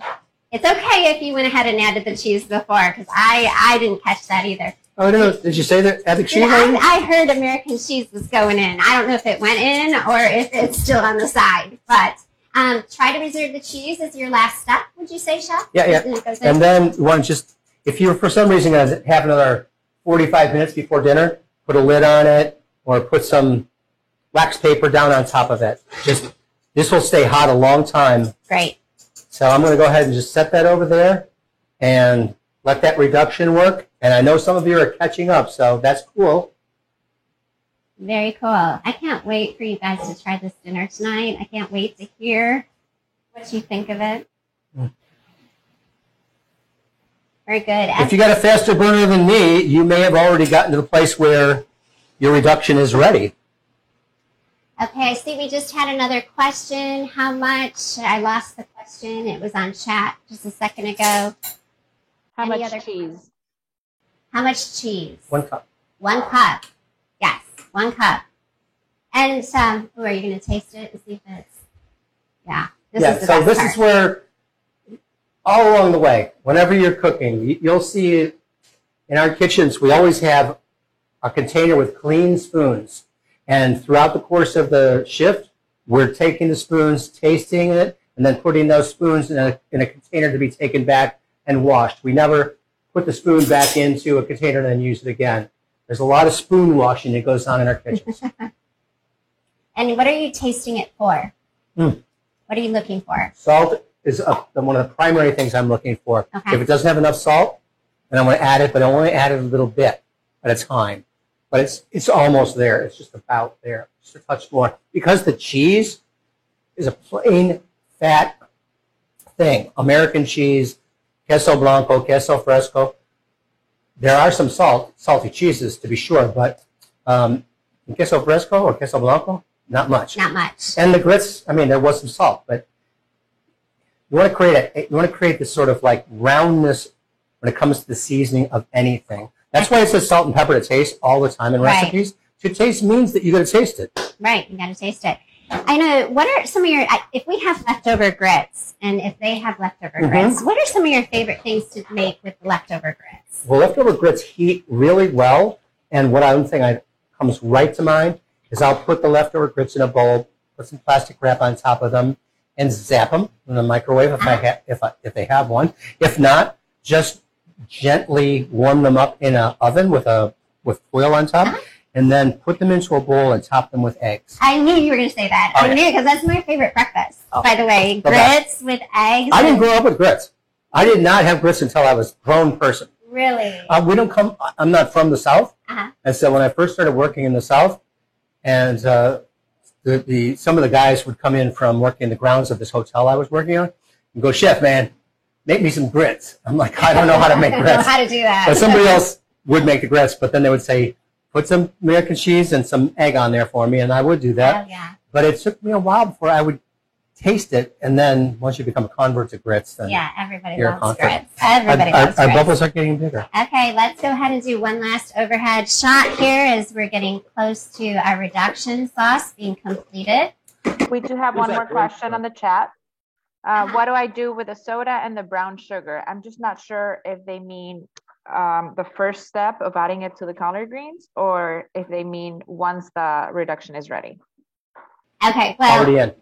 Speaker 1: it's okay if you went ahead and added the cheese before, because I didn't catch that either.
Speaker 2: Oh, no, did you say that? Add the cheese?
Speaker 1: I heard American cheese was going in. I don't know if it went in or if it's still on the side, but try to reserve the cheese as your last step, would you say, Chef?
Speaker 2: Yeah, yeah.
Speaker 1: And it goes in?
Speaker 2: And then you want to just, if you're for some reason going to have another 45 minutes before dinner, put a lid on it or put some wax paper down on top of it. Just, this will stay hot a long time.
Speaker 1: Great.
Speaker 2: So I'm going to go ahead and just set that over there and let that reduction work. And I know some of you are catching up, so that's cool.
Speaker 1: Very cool. I can't wait for you guys to try this dinner tonight. I can't wait to hear what you think of it. Very good.
Speaker 2: If you got a faster burner than me, you may have already gotten to the place where your reduction is ready.
Speaker 1: Okay, I see we just had another question. How much? I lost the question. It was on chat just a second ago.
Speaker 4: How
Speaker 1: Any
Speaker 4: much
Speaker 1: other-
Speaker 4: cheese?
Speaker 1: How much cheese?
Speaker 2: 1 cup.
Speaker 1: 1 cup. Yes, 1 cup. And are you going to taste it and see if it's, yeah. This is the
Speaker 2: so
Speaker 1: best
Speaker 2: this
Speaker 1: part.
Speaker 2: is where, all along the way, whenever you're cooking, you'll see in our kitchens, we always have a container with clean spoons. And throughout the course of the shift, we're taking the spoons, tasting it, and then putting those spoons in a container to be taken back and washed. We never put the spoon back into a container and then use it again. There's a lot of spoon washing that goes on in our kitchens.
Speaker 1: And what are you tasting it for?
Speaker 2: Mm.
Speaker 1: What are you looking for?
Speaker 2: Salt is one of the primary things I'm looking for.
Speaker 1: Okay.
Speaker 2: If it doesn't have enough salt, then I'm going to add it, but I only add it a little bit at a time. But it's almost there. It's just about there, just a touch more. Because the cheese is a plain fat thing. American cheese, queso blanco, queso fresco. There are some salty cheeses to be sure, but queso fresco or queso blanco, not much.
Speaker 1: Not much.
Speaker 2: And the grits, I mean, there was some salt, but you want to create this sort of like roundness when it comes to the seasoning of anything. That's why it says salt and pepper to taste all the time in
Speaker 1: Right.
Speaker 2: recipes. To taste means that you got to taste it.
Speaker 1: Right, you got to taste it. I know. What are some of your, if we have leftover grits and if they have leftover
Speaker 2: Mhm.
Speaker 1: grits, what are some of your favorite things to make with leftover grits?
Speaker 2: Well, leftover grits heat really well, and what I'm thinking comes right to mind is I'll put the leftover grits in a bowl, put some plastic wrap on top of them, and zap them in the microwave if they have one. If not, just gently warm them up in an oven with foil on top, and then put them into a bowl and top them with eggs.
Speaker 1: I knew you were going to say that.
Speaker 2: Oh,
Speaker 1: I
Speaker 2: yeah.
Speaker 1: knew, because that's my favorite breakfast.
Speaker 2: Oh,
Speaker 1: by the way,
Speaker 2: the best.
Speaker 1: grits with eggs.
Speaker 2: I didn't grow up with grits. I did not have grits until I was a grown person.
Speaker 1: Really?
Speaker 2: I'm not from the South.
Speaker 1: Uh-huh.
Speaker 2: And so when I first started working in the South, and some of the guys would come in from working the grounds of this hotel I was working on and go, "Chef, man, make me some grits." I'm like, I don't know how to make
Speaker 1: I don't know
Speaker 2: grits.
Speaker 1: how to do that.
Speaker 2: But somebody else would make the grits, but then they would say, put some American cheese and some egg on there for me, and I would do that.
Speaker 1: Oh, yeah.
Speaker 2: But it took me a while before I would taste it, and then once you become a convert to grits, then
Speaker 1: Yeah, everybody
Speaker 2: You're a
Speaker 1: loves
Speaker 2: convert.
Speaker 1: grits. Everybody loves
Speaker 2: our
Speaker 1: grits.
Speaker 2: bubbles are getting bigger.
Speaker 1: Okay, let's go ahead and do one last overhead shot here as we're getting close to our reduction sauce being completed.
Speaker 4: We do have one more question on the chat. What do I do with the soda and the brown sugar? I'm just not sure if they mean the first step of adding it to the collard greens, or if they mean once the reduction is ready.
Speaker 1: Okay, well,
Speaker 2: Already in.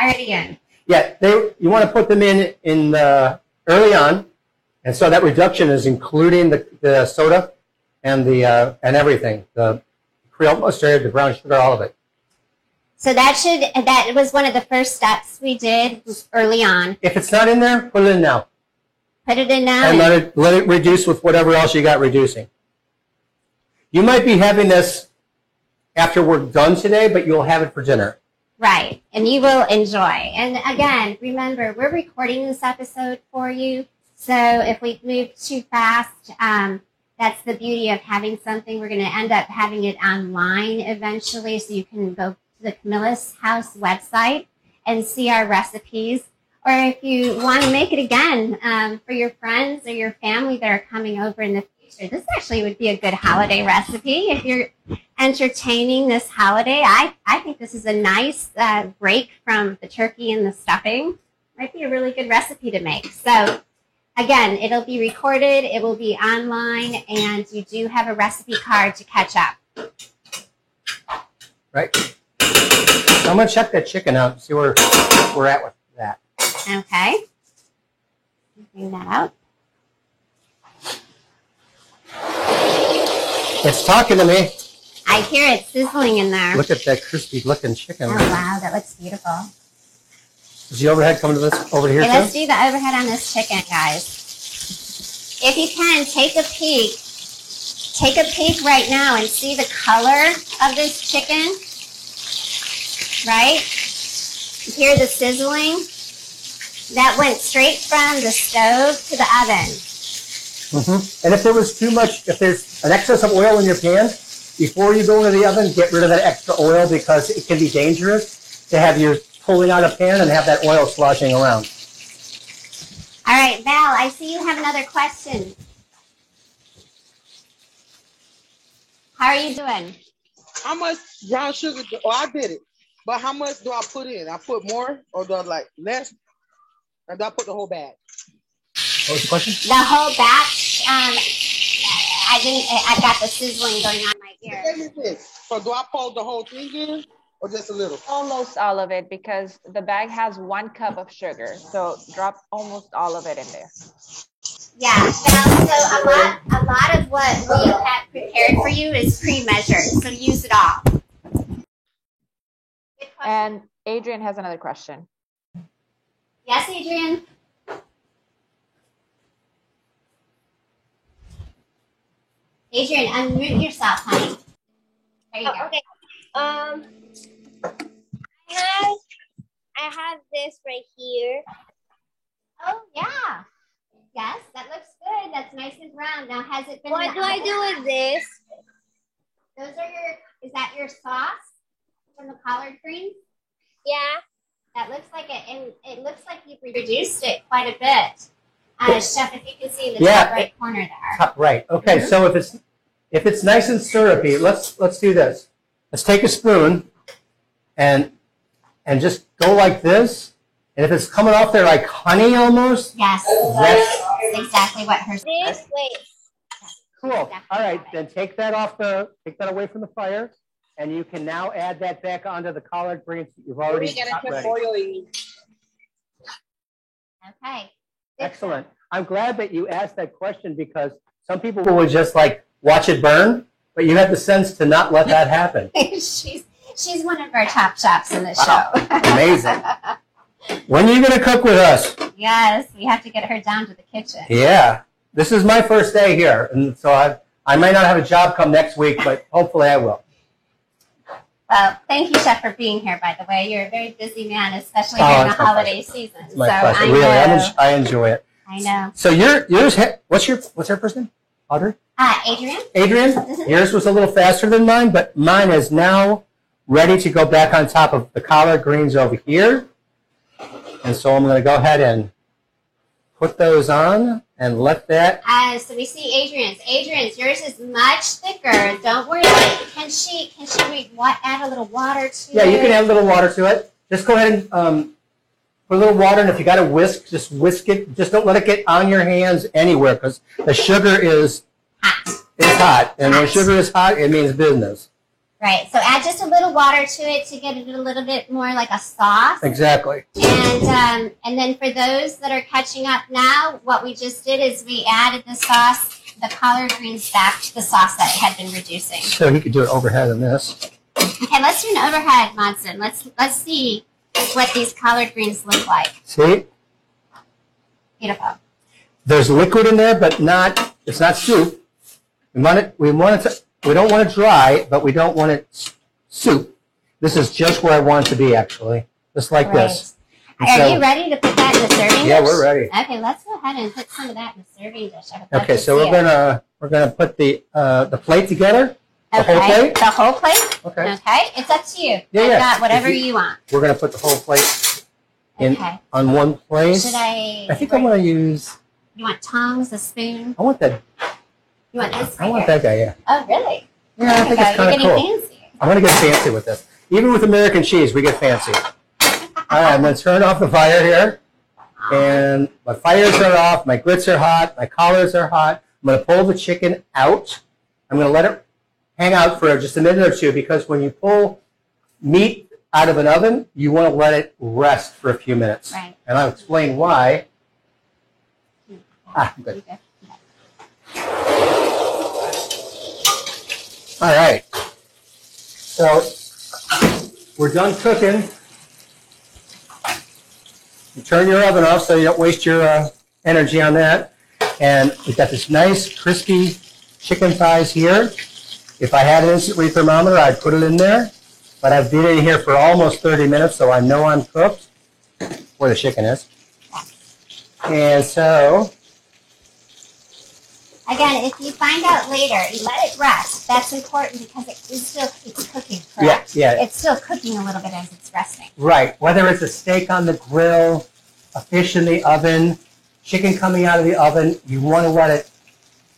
Speaker 1: Already in.
Speaker 2: Yeah, you want to put them in early on, and so that reduction is including the soda and and everything, the Creole mustard, the brown sugar, all of it.
Speaker 1: So that was one of the first steps we did early on.
Speaker 2: If it's not in there, put it in now.
Speaker 1: Put it in now.
Speaker 2: And let it reduce with whatever else you got reducing. You might be having this after we're done today, but you'll have it for dinner.
Speaker 1: Right, and you will enjoy. And again, remember, we're recording this episode for you, so if we move too fast, that's the beauty of having something. We're going to end up having it online eventually, so you can go to the Camillus House website and see our recipes. Or if you want to make it again for your friends or your family that are coming over in the future, this actually would be a good holiday recipe. If you're entertaining this holiday, I think this is a nice break from the turkey and the stuffing. Might be a really good recipe to make. So again, it'll be recorded, it will be online, and you do have a recipe card to catch up.
Speaker 2: Right. I'm going to check that chicken out and see where we're at with that.
Speaker 1: Okay. Bring that out.
Speaker 2: It's talking to me.
Speaker 1: I hear it sizzling in there.
Speaker 2: Look at that crispy looking chicken.
Speaker 1: Oh, wow, that looks beautiful.
Speaker 2: Is the overhead coming to this over here
Speaker 1: Okay,
Speaker 2: too?
Speaker 1: let's do the overhead on this chicken, guys. If you can, take a peek. Take a peek right now and see the color of this chicken. Right? You hear the sizzling? That went straight from the stove to the oven.
Speaker 2: Mm-hmm. And if there was too much, if there's an excess of oil in your pan, before you go into the oven, get rid of that extra oil because it can be dangerous to have you pulling out a pan and have that oil sloshing around.
Speaker 1: All right, Val, I see you have another question. How are you doing?
Speaker 3: How much brown sugar? I did it, but how much do I put in? I put more or do I like less? Or do I put the whole bag?
Speaker 2: What was the question?
Speaker 1: The whole batch. I've got the sizzling going on in my ear.
Speaker 3: So do I pour the whole thing in or just a little?
Speaker 4: Almost all of it, because the bag has 1 cup of sugar. So drop almost all of it in there.
Speaker 1: Yeah, Val, so a lot of what we have prepared for you is pre-measured, so use it all.
Speaker 4: And Adrian has another question.
Speaker 1: Yes, Adrian? Adrian, unmute yourself, honey. There you go.
Speaker 6: Okay. I have this right here.
Speaker 1: Oh, yeah. Yes, that looks good. That's nice and brown. Now, has it been...
Speaker 6: What do I do with this?
Speaker 1: Those are is that your sauce from the collard greens?
Speaker 6: Yeah.
Speaker 1: That looks like it, and it looks like you've reduced it quite a bit. Chef, if you can see in the top right corner there.
Speaker 2: Top right. Okay, so if it's nice and syrupy, let's do this. Let's take a spoon and just go like this. And if it's coming off there like honey almost,
Speaker 1: yes, that's exactly what hers
Speaker 6: This way.
Speaker 2: cool. All right, then take that away from the fire, and you can now add that back onto the collard greens that you've already got ready.
Speaker 1: Okay.
Speaker 2: Excellent. I'm glad that you asked that question because some people would just like watch it burn, but you have the sense to not let that happen.
Speaker 1: she's one of our top chefs in the show.
Speaker 2: Amazing. When are you going to cook with us?
Speaker 1: Yes, we have to get her down to the kitchen.
Speaker 2: Yeah. This is my first day here, and so I might not have a job come next week, but hopefully I will.
Speaker 1: Well, thank you, Chef, for being here, by the way. You're a very busy man, especially during the holiday season.
Speaker 2: It's my pleasure. Really, I enjoy it.
Speaker 1: I know.
Speaker 2: So yours, what's her first name? Audrey?
Speaker 1: Adrian.
Speaker 2: Adrian?
Speaker 1: Mm-hmm.
Speaker 2: Yours was a little faster than mine, but mine is now ready to go back on top of the collard greens over here. And so I'm going to go ahead and put those on and let that.
Speaker 1: So we see Adrian's. Adrian's, yours is much thicker. Don't worry about it. Can she add a little water to it?
Speaker 2: Yeah, you can add a little water to it. Just go ahead and put a little water, and if you got a whisk, just whisk it. Just don't let it get on your hands anywhere because the sugar is
Speaker 1: hot.
Speaker 2: It's hot. And when sugar is hot, it means business.
Speaker 1: Right. So add just a little water to it to get it a little bit more like a sauce.
Speaker 2: Exactly.
Speaker 1: And then for those that are catching up now, what we just did is we added the sauce, the collard greens back to the sauce that it had been reducing.
Speaker 2: So he could do it overhead on this.
Speaker 1: Okay, let's do an overhead, Monson. Let's see what these collard greens look like.
Speaker 2: See?
Speaker 1: Beautiful.
Speaker 2: There's liquid in there, but it's not soup. We don't want it dry, but we don't want it soup. This is just where I want it to be, actually. Just like this. And
Speaker 1: are you ready to put that in the serving dish?
Speaker 2: Yeah, we're ready.
Speaker 1: Okay, let's go ahead and put some of that in the serving dish.
Speaker 2: Okay, so we're gonna put the plate together. The whole plate?
Speaker 1: The whole plate?
Speaker 2: Okay.
Speaker 1: Okay, it's up to you.
Speaker 2: Yeah,
Speaker 1: I've
Speaker 2: yeah.
Speaker 1: got whatever you want.
Speaker 2: We're gonna put the whole plate in on one place.
Speaker 1: Should I
Speaker 2: think I'm gonna use.
Speaker 1: You want tongs, a spoon?
Speaker 2: I want that.
Speaker 1: You want this?
Speaker 2: I want that guy. Yeah.
Speaker 1: Oh, really?
Speaker 2: Yeah, I think it's kind of cool.
Speaker 1: Fancy.
Speaker 2: I'm gonna get fancy with this. Even with American cheese, we get fancy. All right, I'm gonna turn off the fire here, and my fires are off. My grits are hot. My collards are hot. I'm gonna pull the chicken out. I'm gonna let it hang out for just a minute or two, because when you pull meat out of an oven, you want to let it rest for a few minutes.
Speaker 1: Right.
Speaker 2: And I'll explain why. Good. All right. So we're done cooking. You turn your oven off so you don't waste your energy on that. And we've got this nice crispy chicken thighs here. If I had an instant read thermometer, I'd put it in there. But I've been in here for almost 30 minutes, so I know I'm cooked, where the chicken is. And so...
Speaker 1: Again, if you find out later, you let it rest. That's important because it's cooking, correct?
Speaker 2: Yeah.
Speaker 1: It's still cooking a little bit as it's resting.
Speaker 2: Right. Whether it's a steak on the grill, a fish in the oven, chicken coming out of the oven, you want to let it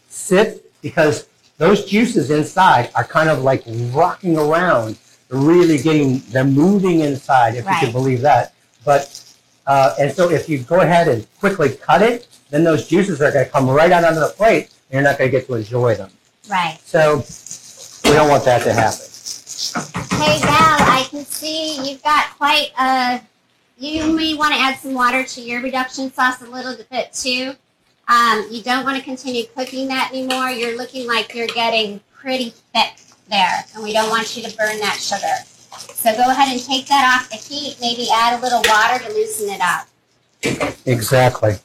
Speaker 2: sit, because those juices inside are kind of like rocking around. They're moving inside, if you can believe that. But and so if you go ahead and quickly cut it, then those juices are going to come right out onto the plate, and you're not going to get to enjoy them.
Speaker 1: Right.
Speaker 2: So we don't want that to happen.
Speaker 1: Hey, Val, I can see you've got quite a... You may want to add some water to your reduction sauce a little bit, too. You don't want to continue cooking that anymore. You're looking like you're getting pretty thick there, and we don't want you to burn that sugar. So go ahead and take that off the heat. Maybe add a little water to loosen it up.
Speaker 2: Exactly.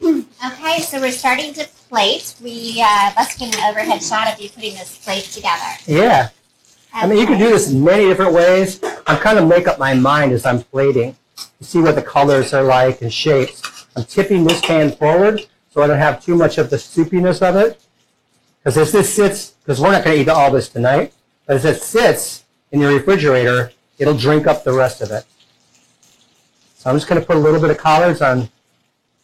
Speaker 1: Okay, so we're starting to plate. Let's get an overhead shot of you putting this plate together.
Speaker 2: Yeah. I mean, you can do this in many different ways. I'm kind of make up my mind as I'm plating to see what the colors are like and shapes. I'm tipping this pan forward so I don't have too much of the soupiness of it. Because as this sits, because we're not going to eat all this tonight, but as it sits in your refrigerator, it'll drink up the rest of it. So I'm just going to put a little bit of collards on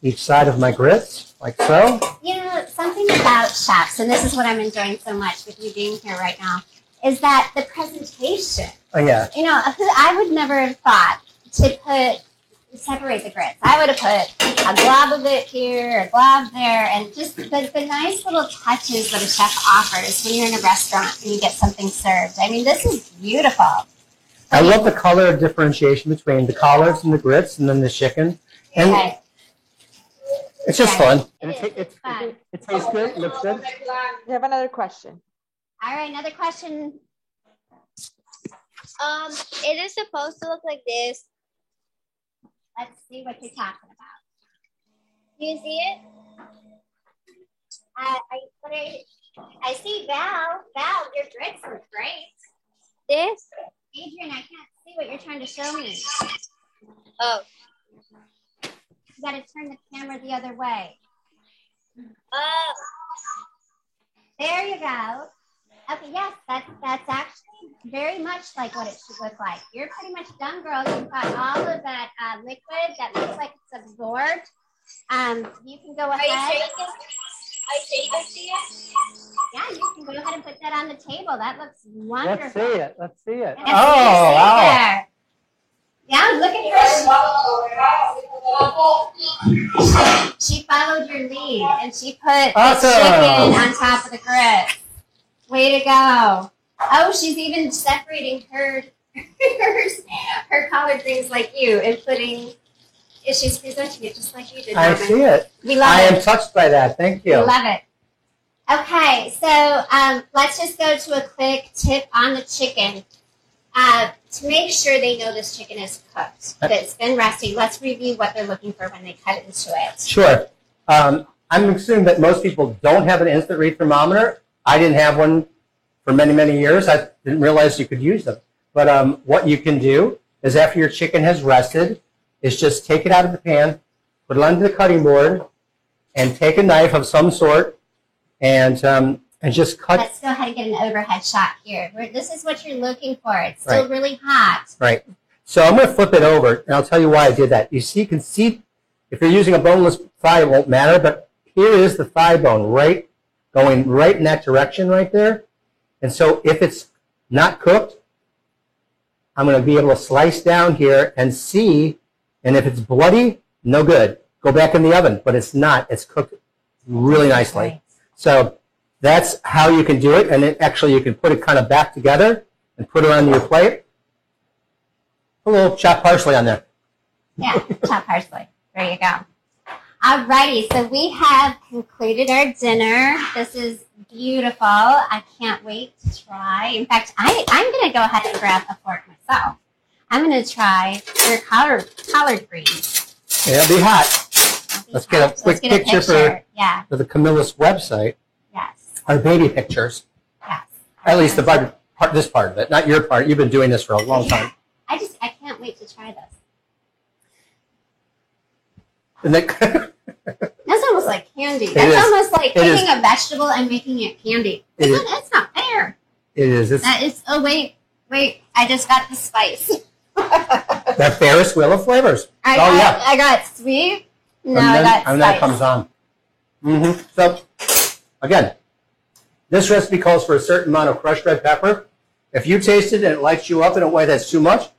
Speaker 2: each side of my grits, like so.
Speaker 1: You know, something about chefs, and this is what I'm enjoying so much with you being here right now, is that the presentation.
Speaker 2: Oh, yeah.
Speaker 1: You know, I would never have thought to separate the grits. I would have put a glob of it here, a glob there, and just the nice little touches that a chef offers when you're in a restaurant and you get something served. I mean, this is beautiful.
Speaker 2: I love the color differentiation between the collards and the grits and then the chicken. And
Speaker 1: okay.
Speaker 2: It's just fun. And
Speaker 1: It's fun.
Speaker 2: It tastes good. It looks good.
Speaker 4: You have another question.
Speaker 1: All right, another question.
Speaker 6: It is supposed to look like this.
Speaker 1: Let's see what you're talking about.
Speaker 6: Do you see it?
Speaker 1: I see Val. Val, your grits look great.
Speaker 6: This?
Speaker 1: Adrian, I can't see what you're trying to show me.
Speaker 6: Oh.
Speaker 1: You got to turn the camera the other way. There you go. Okay, yes, that's actually very much like what it should look like. You're pretty much done, girl. You've got all of that liquid that looks like it's absorbed. You can go ahead.
Speaker 6: Are you sure you can see it?
Speaker 1: Yeah, you can go ahead and put that on the table. That looks wonderful.
Speaker 2: Let's see it.
Speaker 1: And wow. Yeah, look at her. She followed your lead, and she put the chicken on top of the grits. Way to go. Oh, she's even separating her collard greens like you and putting. She's presenting it just like you did.
Speaker 2: I see it.
Speaker 1: We love
Speaker 2: I
Speaker 1: it.
Speaker 2: am touched by that. Thank you.
Speaker 1: We love it. Okay, so let's just go to a quick tip on the chicken. To make sure they know this chicken is cooked, that it's been resting, let's review what they're looking for when they cut into it.
Speaker 2: Sure. I'm assuming that most people don't have an instant read thermometer. I didn't have one for many, many years. I didn't realize you could use them. But what you can do is after your chicken has rested, is just take it out of the pan, put it onto the cutting board, and take a knife of some sort and just cut.
Speaker 1: Let's go ahead and get an overhead shot here. This is what you're looking for. It's still
Speaker 2: Right.
Speaker 1: really hot.
Speaker 2: Right. So I'm going to flip it over, and I'll tell you why I did that. You can see, if you're using a boneless thigh, it won't matter, but here is the thigh bone going right in that direction right there. And so if it's not cooked, I'm going to be able to slice down here and see, and if it's bloody, no good. Go back in the oven, but it's not. It's cooked really nicely.
Speaker 1: Right.
Speaker 2: So that's how you can do it, and then actually you can put it kind of back together and put it on your plate. A little chopped parsley on there.
Speaker 1: Yeah, chopped parsley. There you go. Alrighty, so we have concluded our dinner. This is beautiful. I can't wait to try. In fact, I'm going to go ahead and grab a fork myself. I'm going to try your collard greens.
Speaker 2: It'll be hot. Let's get a quick picture for the Camillus website.
Speaker 1: Yes.
Speaker 2: Our baby pictures.
Speaker 1: Yes.
Speaker 2: At least this part of it, not your part. You've been doing this for a long time.
Speaker 1: I can't wait to try this.
Speaker 2: And
Speaker 1: That's almost like candy. That's almost like taking a vegetable and making it candy. That's not fair.
Speaker 2: It is.
Speaker 1: That is. Oh wait. I just got the spice.
Speaker 2: That Ferris wheel of flavors.
Speaker 1: I got sweet. No, I got spice.
Speaker 2: And then it comes on. So, again, this recipe calls for a certain amount of crushed red pepper. If you taste it and it lights you up in a way that's too much,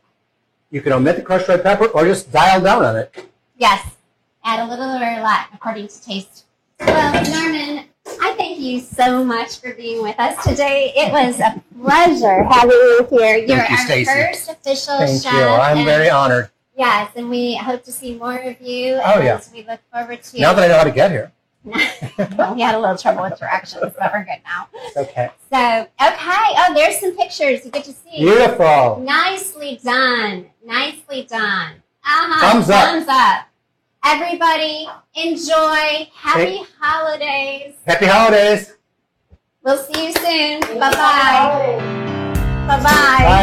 Speaker 2: you can omit the crushed red pepper or just dial down on it.
Speaker 1: Yes. Add a little or a lot according to taste. Well, Norman, I thank you so much for being with us today. It was a pleasure having you here. You're our first official chef.
Speaker 2: Thank you. I'm very honored.
Speaker 1: Yes, and we hope to see more of you.
Speaker 2: Oh, yeah.
Speaker 1: We look forward to.
Speaker 2: Now that I know how to get here.
Speaker 1: Well, we had a little trouble with directions, but we're good now.
Speaker 2: Okay.
Speaker 1: So, okay. Oh, there's some pictures you get to see.
Speaker 2: Beautiful.
Speaker 1: Nicely done. Nicely done.
Speaker 2: Thumbs up.
Speaker 1: Thumbs up. Everybody, enjoy. Happy holidays.
Speaker 2: Happy holidays.
Speaker 1: We'll see you soon. Bye-bye. Bye-bye.
Speaker 2: Bye.